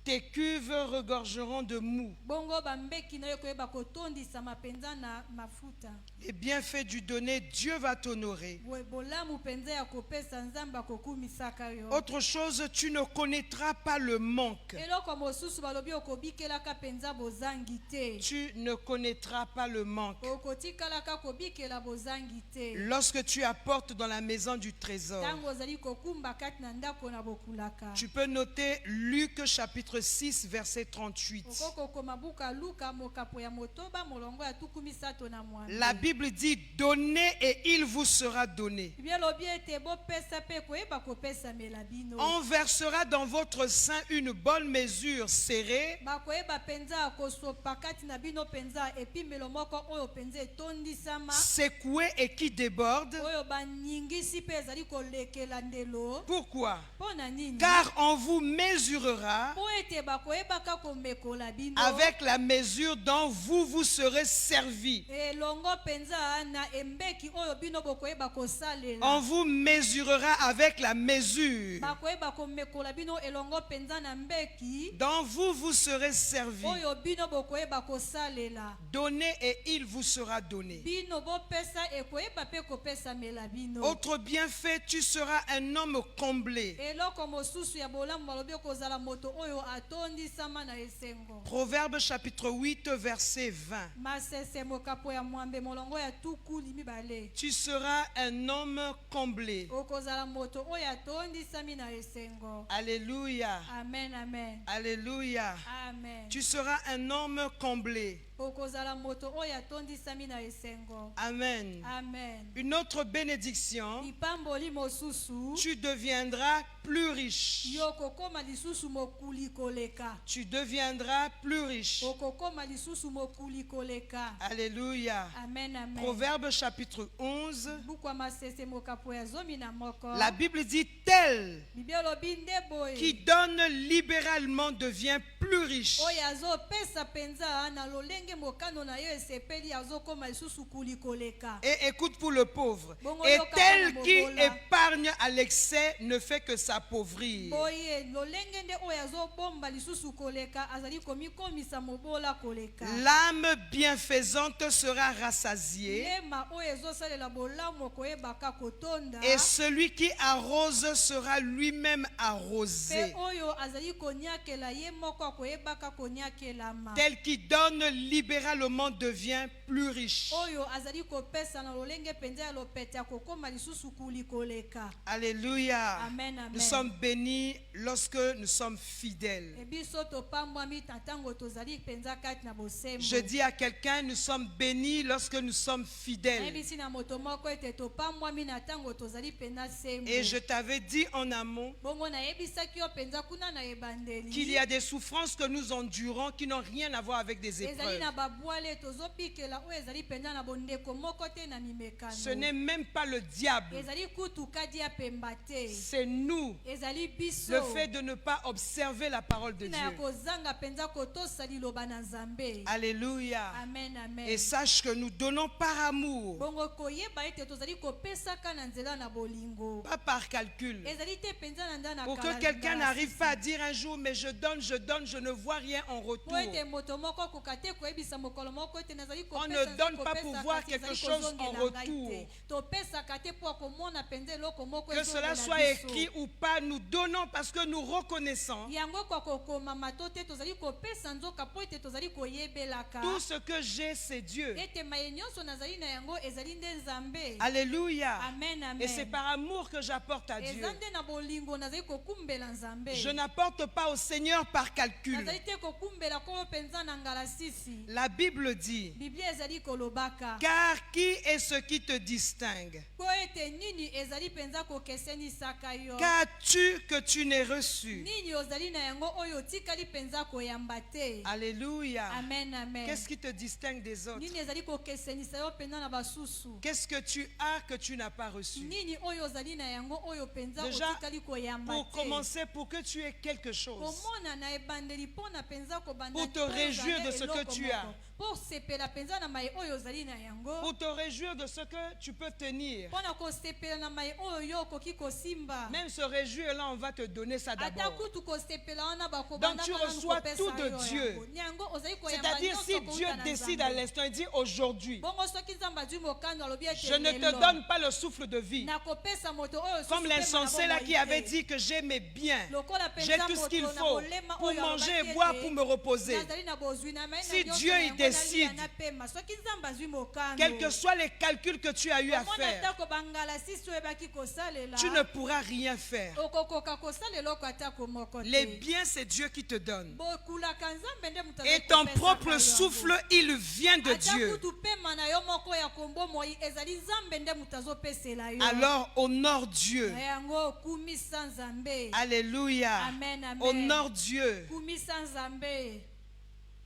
tes cuves regorgeront de mou. Bongo bambeki no ekoyeba kotondisama penza na mafuta. Les bienfaits du donner, Dieu va t'honorer. We bolamu penza ya kopesa Nzambe akokumisaka yo. Autre chose, tu ne connaîtras pas le manque. Eloko mosusu balobi okobikelaka penza bozangi te. Tu ne connaîtras pas le manque. Okotikalaka kobikela bozangi te. Lorsque tu apportes dans la maison du trésor. Tango ozali kokumba kati na ndako na bokulaka. Tu peux noter Luc chapitre 6 verset 38. Okoko koma buka Luka mokapo ya motoba molongo ya tukumi sato na mwambe. La Bible dit donnez et il vous sera donné. Biblia lobi ete bopesa pe koyeba kopesa mela bino. On versera dans votre sein une bonne mesure serrée, Bakoyeba penza kosopa kati na bino penza epimelo moko oyo penza etondisama. secouée et qui déborde. Oyo baningisi pe ezali kolekela ndelo. Pourquoi? Pona nini? Car on vous mesurera Po ete bakoyebaka komekola bino. avec la mesure dont vous vous serez servi. Elongo penza na embeki oyo bino bokoyeba kosalela. On vous mesurera avec la mesure Bakoyeba komekola bino elongo penza na mbeki. dont vous vous serez servi. Oyo bino bokoyeba kosalela. Donnez et il vous sera donné. Bino bopesa ekoyeba pe kopesa mela bino. Autre bienfait, tu seras un homme comblé. Eloko mosusu ya bolamu balobi kozala moto oyo atondisama na esengo. Proverbe chapitre 8 verset 20. Masese mokapo ya mwambe molongo ya tuku limibale. Tu seras un homme comblé. Okozala moto oyo atondisami na esengo. Alléluia. Amen, amen. Alléluia. Amen. Tu seras un homme comblé. Okozala moto oyo atondisami na esengo. Amen. Amen. Une autre bénédiction, Lipamboli mosusu. tu deviendras plus riche. Yokokoma lisusu mokuli koleka. Tu deviendras plus riche. Okokoma lisusu mokuli koleka. Alléluia. Amen, amen. Proverbe chapitre 11. Bukwa masese mokapo ya zomi na moko. La Bible dit tel Biblia lobi nde boye. qui donne libéralement devient plus riche. Oyo azopesa penza na lolenge mokano na yo esepeli azokoma lisusu kuli koleka. Et écoute pour le pauvre. Bongo Et yoka tel na qui bobola. épargne à l'excès ne fait que s'appauvrir. Boye lolenge nde oyo azobomba lisusu koleka azali komikomisa mobola koleka. L'âme bienfaisante sera rassasiée. Lema oyo ezosalela bolamu koyebaka kotonda. Et celui qui arrose sera lui-même Pe arrosé. oyo azali konyakela ye moko koyebaka konyakelama Tel qui donne libéralement devient plus riche. oyo azali kopesa na lolenge penza ya lopete ya kokoma lisusu kuli koleka. Alléluia. Amen, amen. Nous sommes bénis lorsque nous sommes fidèles. Ebiso topambwami tantango tozali penza kati na bosembo. Je dis à quelqu'un, nous sommes bénis lorsque nous sommes fidèles. Ebisi na moto moko ete topambwami na tango tozali penza sembo. Et je t'avais dit en amont bongo na yebisaki yo penza kuna na ebandeli qu'il y a des souffrances que nous endurons qui n'ont rien à voir avec des ezali épreuves. na babwale tozopikela oyo ezali penza na bondeko moko te na mimekano. Ce n'est même pas le diable, ezali kutu kadi ya pemba te. c'est nous. ezali biso Le fait de ne pas observer la parole de na ya Dieu. kozanga penza kotosa liloba na Nzambe. Alléluia. Amen, amen. Et sache que nous donnons par amour, bongo koyeba ete tozali kopesaka na nzela na bolingo. pas par calcul. ezali te penza na nda na Pour que kala- quelqu'un na n'arrive sisi. pas à dire un jour, mais je donne, je ne vois rien en retour. po ete moto moko akoka te koyebisa mokolo moko ete nazali On kopesa, ne nazali donne pas kopesa, pour voir kasi quelque ezali chose en kozongela ngai retour. te. Topesaka te po akomona penza eloko moko Que cela ezongela soit biso. écrit ou pas, nous donnons parce que nous reconnaissons yango kwa kokoma mato te tozali kopesa nzoka po ete tozali koyebelaka tout ce que j'ai, c'est Dieu. ete maye nyonso nazali na yango ezali nde Nzambe. Alléluia. Amen, amen. Et c'est par amour que j'apporte à Dieu. eza nde na bolingo nazali kokumbela Nzambe. Je n'apporte pas au Seigneur par calcul. nazali te kokumbela koyo penza na ngala sisi. La Bible dit, biblia ezali kolobaka car qui est ce qui te distingue? po ete nini ezali penza kokesenisaka yo. Qu'as-tu que tu n'aies reçu? nini ozali na yango oyo otikali penza koyamba te. Alléluia. Amen, amen. Qu'est-ce qui te distingue des autres? nini ezali kokesenisa yo penza na basusu. Qu'est-ce que tu as que tu n'as pas reçu? nini oyo ozali na yango oyo penza Déjà, otikali koyamba pour te. commencer, pour que tu aies quelque chose, komona na ebandeli mpo na penza kobanda pour te oyo réjouir ozali de ce que eloko tu moko. as, po sepela penza na mai oyo ozali na yango. pour te réjouir de ce que tu peux tenir. mpo na kosepela na mai oyo yo okoki kosimba. Même se réjouir là, on va te donner ça ata d'abord. kutu kosepela wana Donc bakobanda tu nanu reçois kopesa tout de yo Dieu. yango. Nyango ozali koyamba C'est-à-dire nyonso si kouta Dieu na décide à Nzambe. l'instant, il dit aujourd'hui, bongo soki nzambe azwi mokano alobi ete je ne te lelo, donne pas le souffle de vie. nakopesa moto oyo Comme susu l'insensé pe là malamu qui avait te. dit que j'ai mes biens, Lokola j'ai penza tout ce moto qu'il na faut bolema pour oyo manger alobaki et boire, ete, pour me reposer. nazali na bozwi na mai na Si nyonso Dieu, na il yango nalia décide, na pema. Soki nzambe azwi mokano, Quels que soient les calculs que tu as eu à omona faire, atako bangala sisi oyebaki kosalela, tu ne pourras rien faire. okokoka kosalela eloko atako moko te. Les biens, c'est Dieu qui te donne. bokulaka nzambe nde moto Et azali ton kopesaka propre yango. souffle, il vient de ata Dieu. kutu pema na yo moko ya kombo moi ezali nzambe nde moto azopesela yo. Alors, honore Dieu. na yango kumisa nzambe. Alléluia. Amen, amen. Honore Dieu. kumisa nzambe.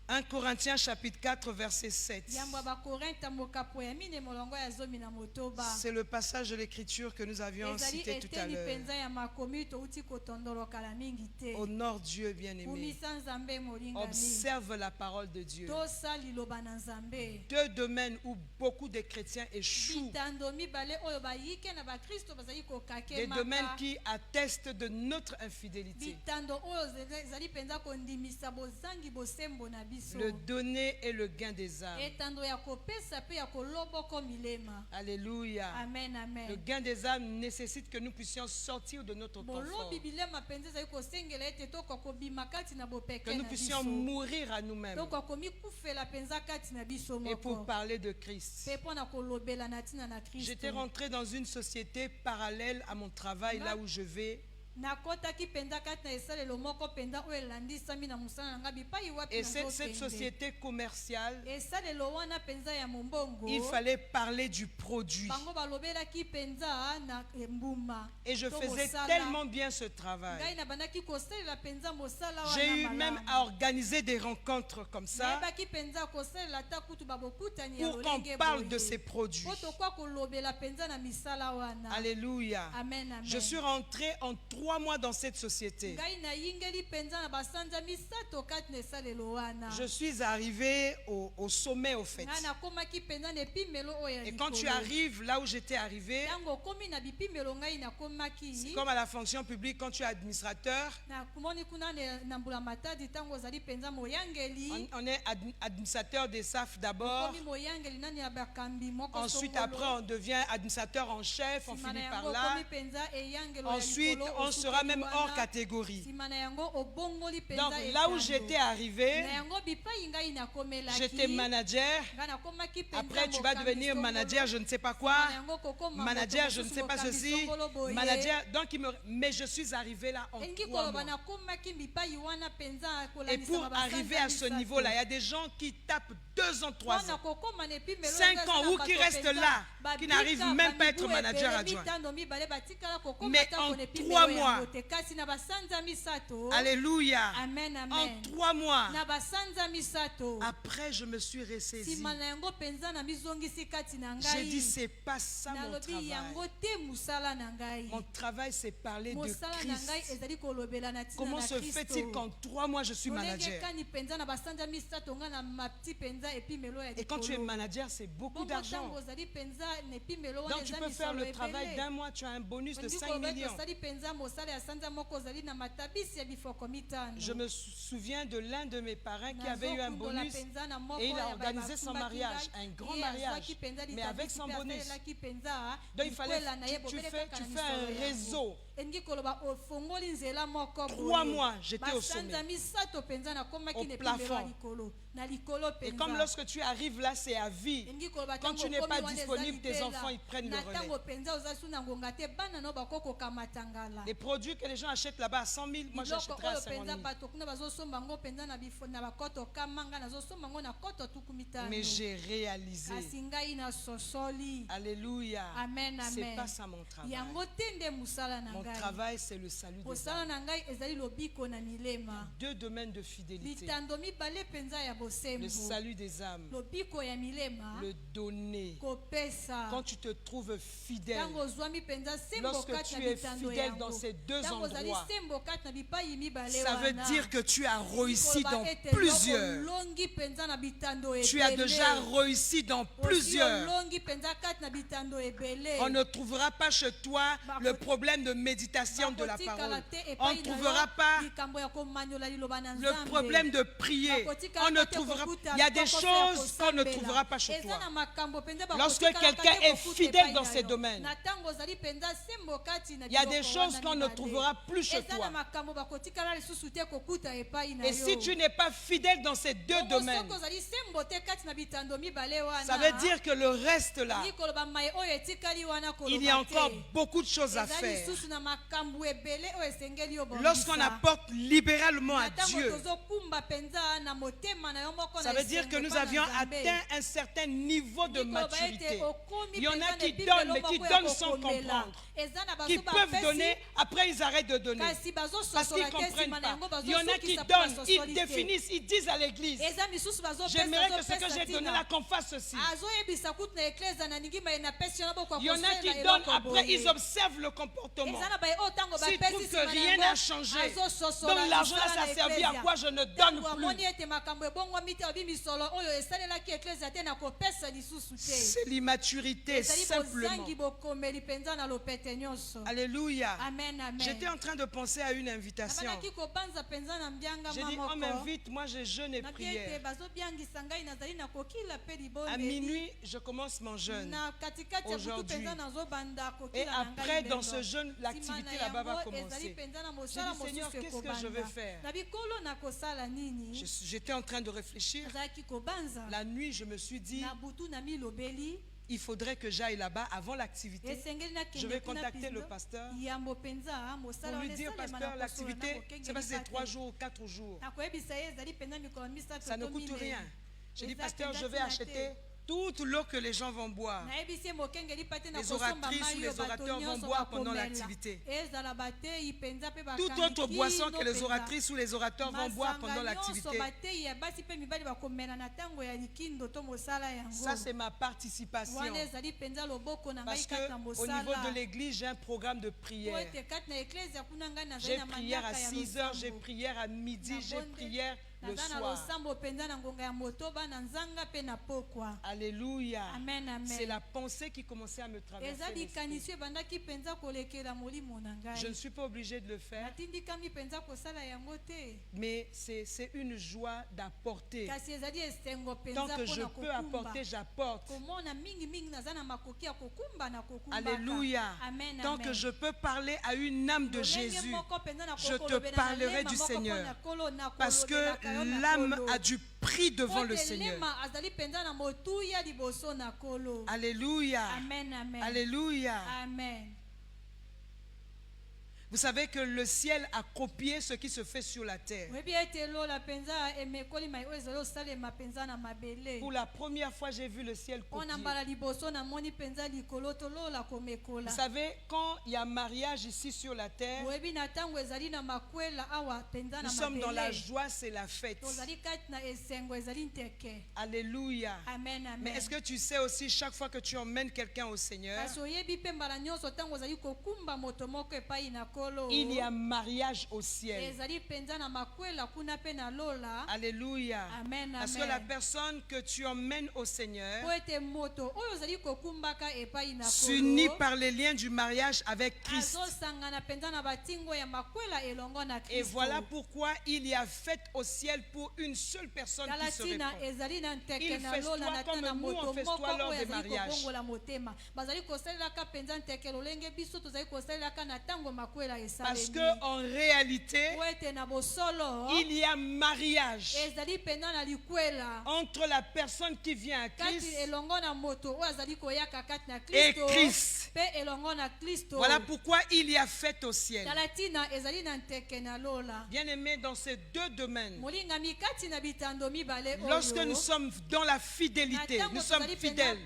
1 Corinthiens chapitre 4 verset 7. yambo ya bakorinta mokapo ya mine molongo ya zomi na motoba. C'est le passage de l'écriture que nous avions ezali cité tout à eteni l'heure. penza ya makomi touti kotondoloka la mingi te. Honore Dieu, bien-aimé. kumisa nzambe molingami. Observe la parole de Dieu. tosa liloba na nzambe. Deux domaines où beaucoup de chrétiens échouent. bitando mibale oyo bayike na bakristo bazali Des kokakemaka. domaines qui attestent de notre infidélité. bitando oyo ezali penza kondimisa bozangi bosembo na biso. Le donner et le gain des âmes. etando ya kopesa pe ya koloboko milema. Alléluia. amen, Le amen. gain des âmes nécessite que nous puissions sortir de notre confort. bolobi bilema penza ezali kosengela ete toka kobima kati na bopeke Que nous na puissions biso. mourir à nous-mêmes. toka komikufela penza kati na biso Et pour moko. parler de Christ. pe mpo na kolobela na ntina na J'étais kristo. rentré dans une société parallèle à mon travail, là où je vais. nakotaki penza kati na esalelo moko penza oyo elandisami na mosala na ngai bipai wapi Et cette nazokende. société commerciale, esalelo wana penza ya mombongo. il fallait parler du produit. bango balobelaki penza na mbuma. Et je to faisais mosala. tellement bien ce ngai travail. na bandaki kosalela penza mosala J'ai eu wana même malamu. à organiser des rencontres comme ça nayebaki penza kosalela ata kutu babokutani ya pour qu'on lolenge parle de boye. ces produits. po tokwa kolobela penza na misala wana. Alléluia. amen, amen. Je suis rentré en 3 mois dans cette société. ngai nayingeli penza na basanza misato kati na esalelo wana. Je suis arrivé au sommet au fait. ngai nakomaki penza na epimelo oyo ya Et quand tu likolo. arrives là où j'étais arrivé, ntango okomi na bipimelo ngai c'est nakomaki. comme à la fonction publique, quand tu es administrateur, nakomoni kuna na mbula matadi ntango ozali penza moyangeli. on est administrateur des SAF d'abord. okomi moyangeli nani ya bakambi moko Ensuite, songolo. après, on devient administrateur en chef, on Nsima na finit yango par là. okomi penza eyangelo ya Ensuite, likolo, on ozongi sera même hors catégorie. nsima na yango obongoli mpenza Donc là où j'étais arrivé, na yango bipai ngai nakomelaki j'étais manager. ngai nakomaki mpenza Après, tu vas devenir manager, je ne sais pas quoi. Manager, je ne sais pas ceci. Manager, donc mais je suis arrivé là en 3 mois. Et pour arriver à ce niveau-là, il y a des gens qui tapent 2 ans, 3 ans, 5 ans ou qui restent là, qui n'arrivent même pas à être manager adjoint. Mais en 3 mois, alléluia, en 3 mois, après je me suis ressaisi. J'ai dit, c'est pas ça mon travail. Mon travail, c'est parler de Christ. Comment se fait-il qu'en 3 mois, je suis manager? Et quand tu es manager, c'est beaucoup d'argent. Donc tu peux faire le travail d'un mois, tu as un bonus de 5 millions. Je me souviens de l'un de mes parrains qui avait eu un bonus et il a organisé son mariage, un grand mariage, mais avec son bonus. Donc il fallait, tu fais un réseau. 3 mois, j'étais au sommet, au plafond. Et comme lorsque tu arrives là, c'est à vie. Quand tu n'es pas disponible, tes enfants, ils prennent le relais. Les produits que les gens achètent là-bas à 100 000, moi j'achèterais à 50 000. Mais j'ai réalisé. Alléluia. C'est pas ça mon travail. Mon travail, c'est le salut des âmes. 2 domaines de fidélité. Le salut des âmes. Le donner. Quand tu te trouves fidèle, lorsque tu es fidèle dans ces 2 endroits, ça veut dire que tu as réussi dans plusieurs. Tu as déjà réussi dans plusieurs. On ne trouvera pas chez toi le problème de méditation de la parole. On ne trouvera pas le problème de prier. On ne trouvera, il y a des choses qu'on ne trouvera pas chez toi. Lorsque quelqu'un est fidèle dans ces domaines, il y a des choses qu'on ne trouvera plus chez toi. Et si tu n'es pas fidèle dans ces 2 domaines, ça veut dire que le reste là, il y a encore beaucoup de choses à faire. Lorsqu'on apporte libéralement à Dieu, ça veut dire que nous avions atteint un certain niveau de maturité. Il y en a qui donnent, mais qui donnent sans comprendre. Qui peuvent donner, après ils arrêtent de donner. Parce qu'ils ne comprennent pas. Il y en a qui donnent, ils définissent, ils disent à l'église, j'aimerais que ce que j'ai donné là, qu'on fasse ceci. Il y en a qui donnent, après ils observent le comportement. S'ils trouvent que rien n'a changé, donc l'argent là, ça a servi à quoi? Je ne donne plus. C'est l'immaturité simplement. Alléluia. J'étais en train de penser à une invitation. J'ai dit, on m'invite, moi je jeûne et prière. À minuit, je commence mon jeûne aujourd'hui. Et après, dans ce jeûne, l'activité là-bas va commencer. J'ai dit, Seigneur, qu'est-ce que je vais faire? J'étais en train de réfléchir. La nuit, je me suis dit, il faudrait que j'aille là-bas avant l'activité. Je vais contacter le pasteur pour lui dire, pasteur, l'activité, c'est parce que c'est 3 jours ou 4 jours. Ça ne coûte rien. J'ai dit, pasteur, je vais acheter toute l'eau que les gens vont boire. Les oratrices ou les orateurs vont boire pendant l'activité. Toute autre boisson que les oratrices ou les orateurs vont boire pendant l'activité. Ça, c'est ma participation. Parce qu'au niveau de l'église, j'ai un programme de prière. J'ai prière à 6 heures, j'ai prière à midi, j'ai prière le naza na soir. losambo penza na ngonga ya motoba na nzanga pe na pokwa. Alléluia. Amen, amen. C'est la pensée qui commençait à me traverser Eza l'esprit. likanisi ebandaki penza kolekela molimo na ngai. Je ne suis pas obligé de le faire, natindikami penza kosala yango te. mais c'est une joie d'apporter. Kasi ezali esengo Tant penza que je mpona peux kokumba. apporter, j'apporte. komona mingi naza na makoki ya kokumba na kokumbaka. Alléluia. Amen, Tant amen. que je peux parler à une âme de Jésus, je te te parlerai du Seigneur. Parce que l'âme a du prix devant le Seigneur. Alléluia. Amen, amen. Alléluia. Amen. Vous savez que le ciel a copié ce qui se fait sur la terre. Pour la première fois, j'ai vu le ciel copié. Vous savez, quand il y a mariage ici sur la terre, nous sommes dans la joie, c'est la fête. Alléluia. Amen, amen. Mais est-ce que tu sais aussi, chaque fois que tu emmènes quelqu'un au Seigneur, il y a mariage au ciel. Alléluia. Amen, Parce que amen. la personne que tu emmènes au Seigneur s'unit s'unit par les liens du mariage avec Christ. Et voilà pourquoi il y a fête au ciel pour une seule personne qui se répand. Il festoie comme nous on festoie lors des mariages. Parce qu'en réalité, il y a mariage entre la personne qui vient à Christ et Christ. Voilà pourquoi il y a fête au ciel. Bien aimé, dans ces deux domaines, lorsque nous sommes dans la fidélité, nous sommes fidèles,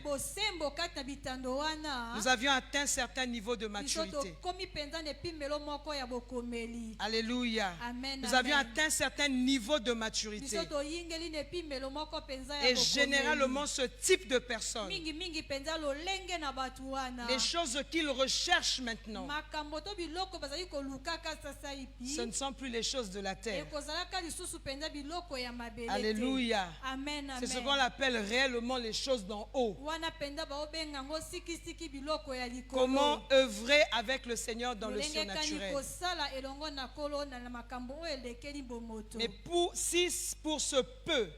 nous avions atteint un certain niveau de maturité. Alléluia. Amen, Nous avions amen. atteint un certain niveau de maturité. Et généralement, ce type de personnes, les choses qu'ils recherchent maintenant, ce ne sont plus les choses de la terre. Alléluia. Amen, C'est ce amen. qu'on appelle réellement les choses d'en haut. Comment œuvrer avec le Seigneur dans le surnaturel. Mais si pour ce peu,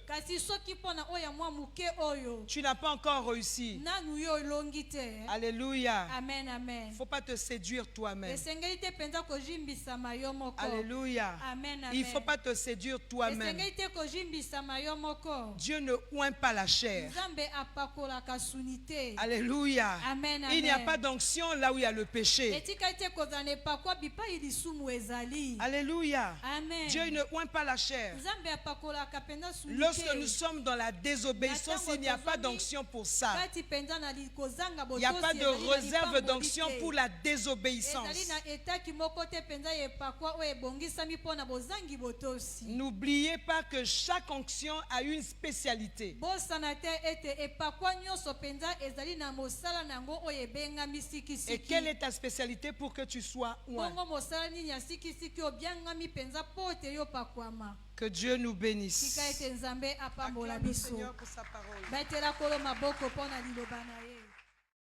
tu n'as pas encore réussi. Alléluia. Amen, amen. Il ne faut pas te séduire toi-même. Esengeli te penza kojimbisama yo moko. Alléluia. Amen, amen. Il ne faut pas te séduire toi-même. Esengeli te kojimbisama yo moko. Dieu ne oint pas la chair. Nzambe apakolaka suni te. Alléluia. Amen, Il n'y a amen. pas d'onction là où il y a le péché. Etika te kozana epakwa bipai lisumu ezali. Alléluia. Amen. Dieu ne oint pas la chair. Nzambe apakolaka penza suni te. Lorsque nous sommes dans la désobéissance, il n'y a pas d'onction pour ça. Kati penza na likozanga Il n'y a pas de ezali na réserve lipamboli d'onction te. pour la désobéissance. Ezali na etaki moko te penza epakwa oyo ebongisami mpona bozangi botosi. N'oubliez pas que chaque onction a une spécialité. Bosana te ete epakwa nyonso penza ezali na mosala nango oyo ebengami Et sikisiki. quelle est ta spécialité pour que tu sois oint? Bongo mosala nini ya sikisiki obiangami penza po ete yo pakwama. Que Dieu nous bénisse. Tika ete Nzambe apambola Acclame le biso. Seigneur pour sa parole. Betela kolo maboko mpona liloba na ye.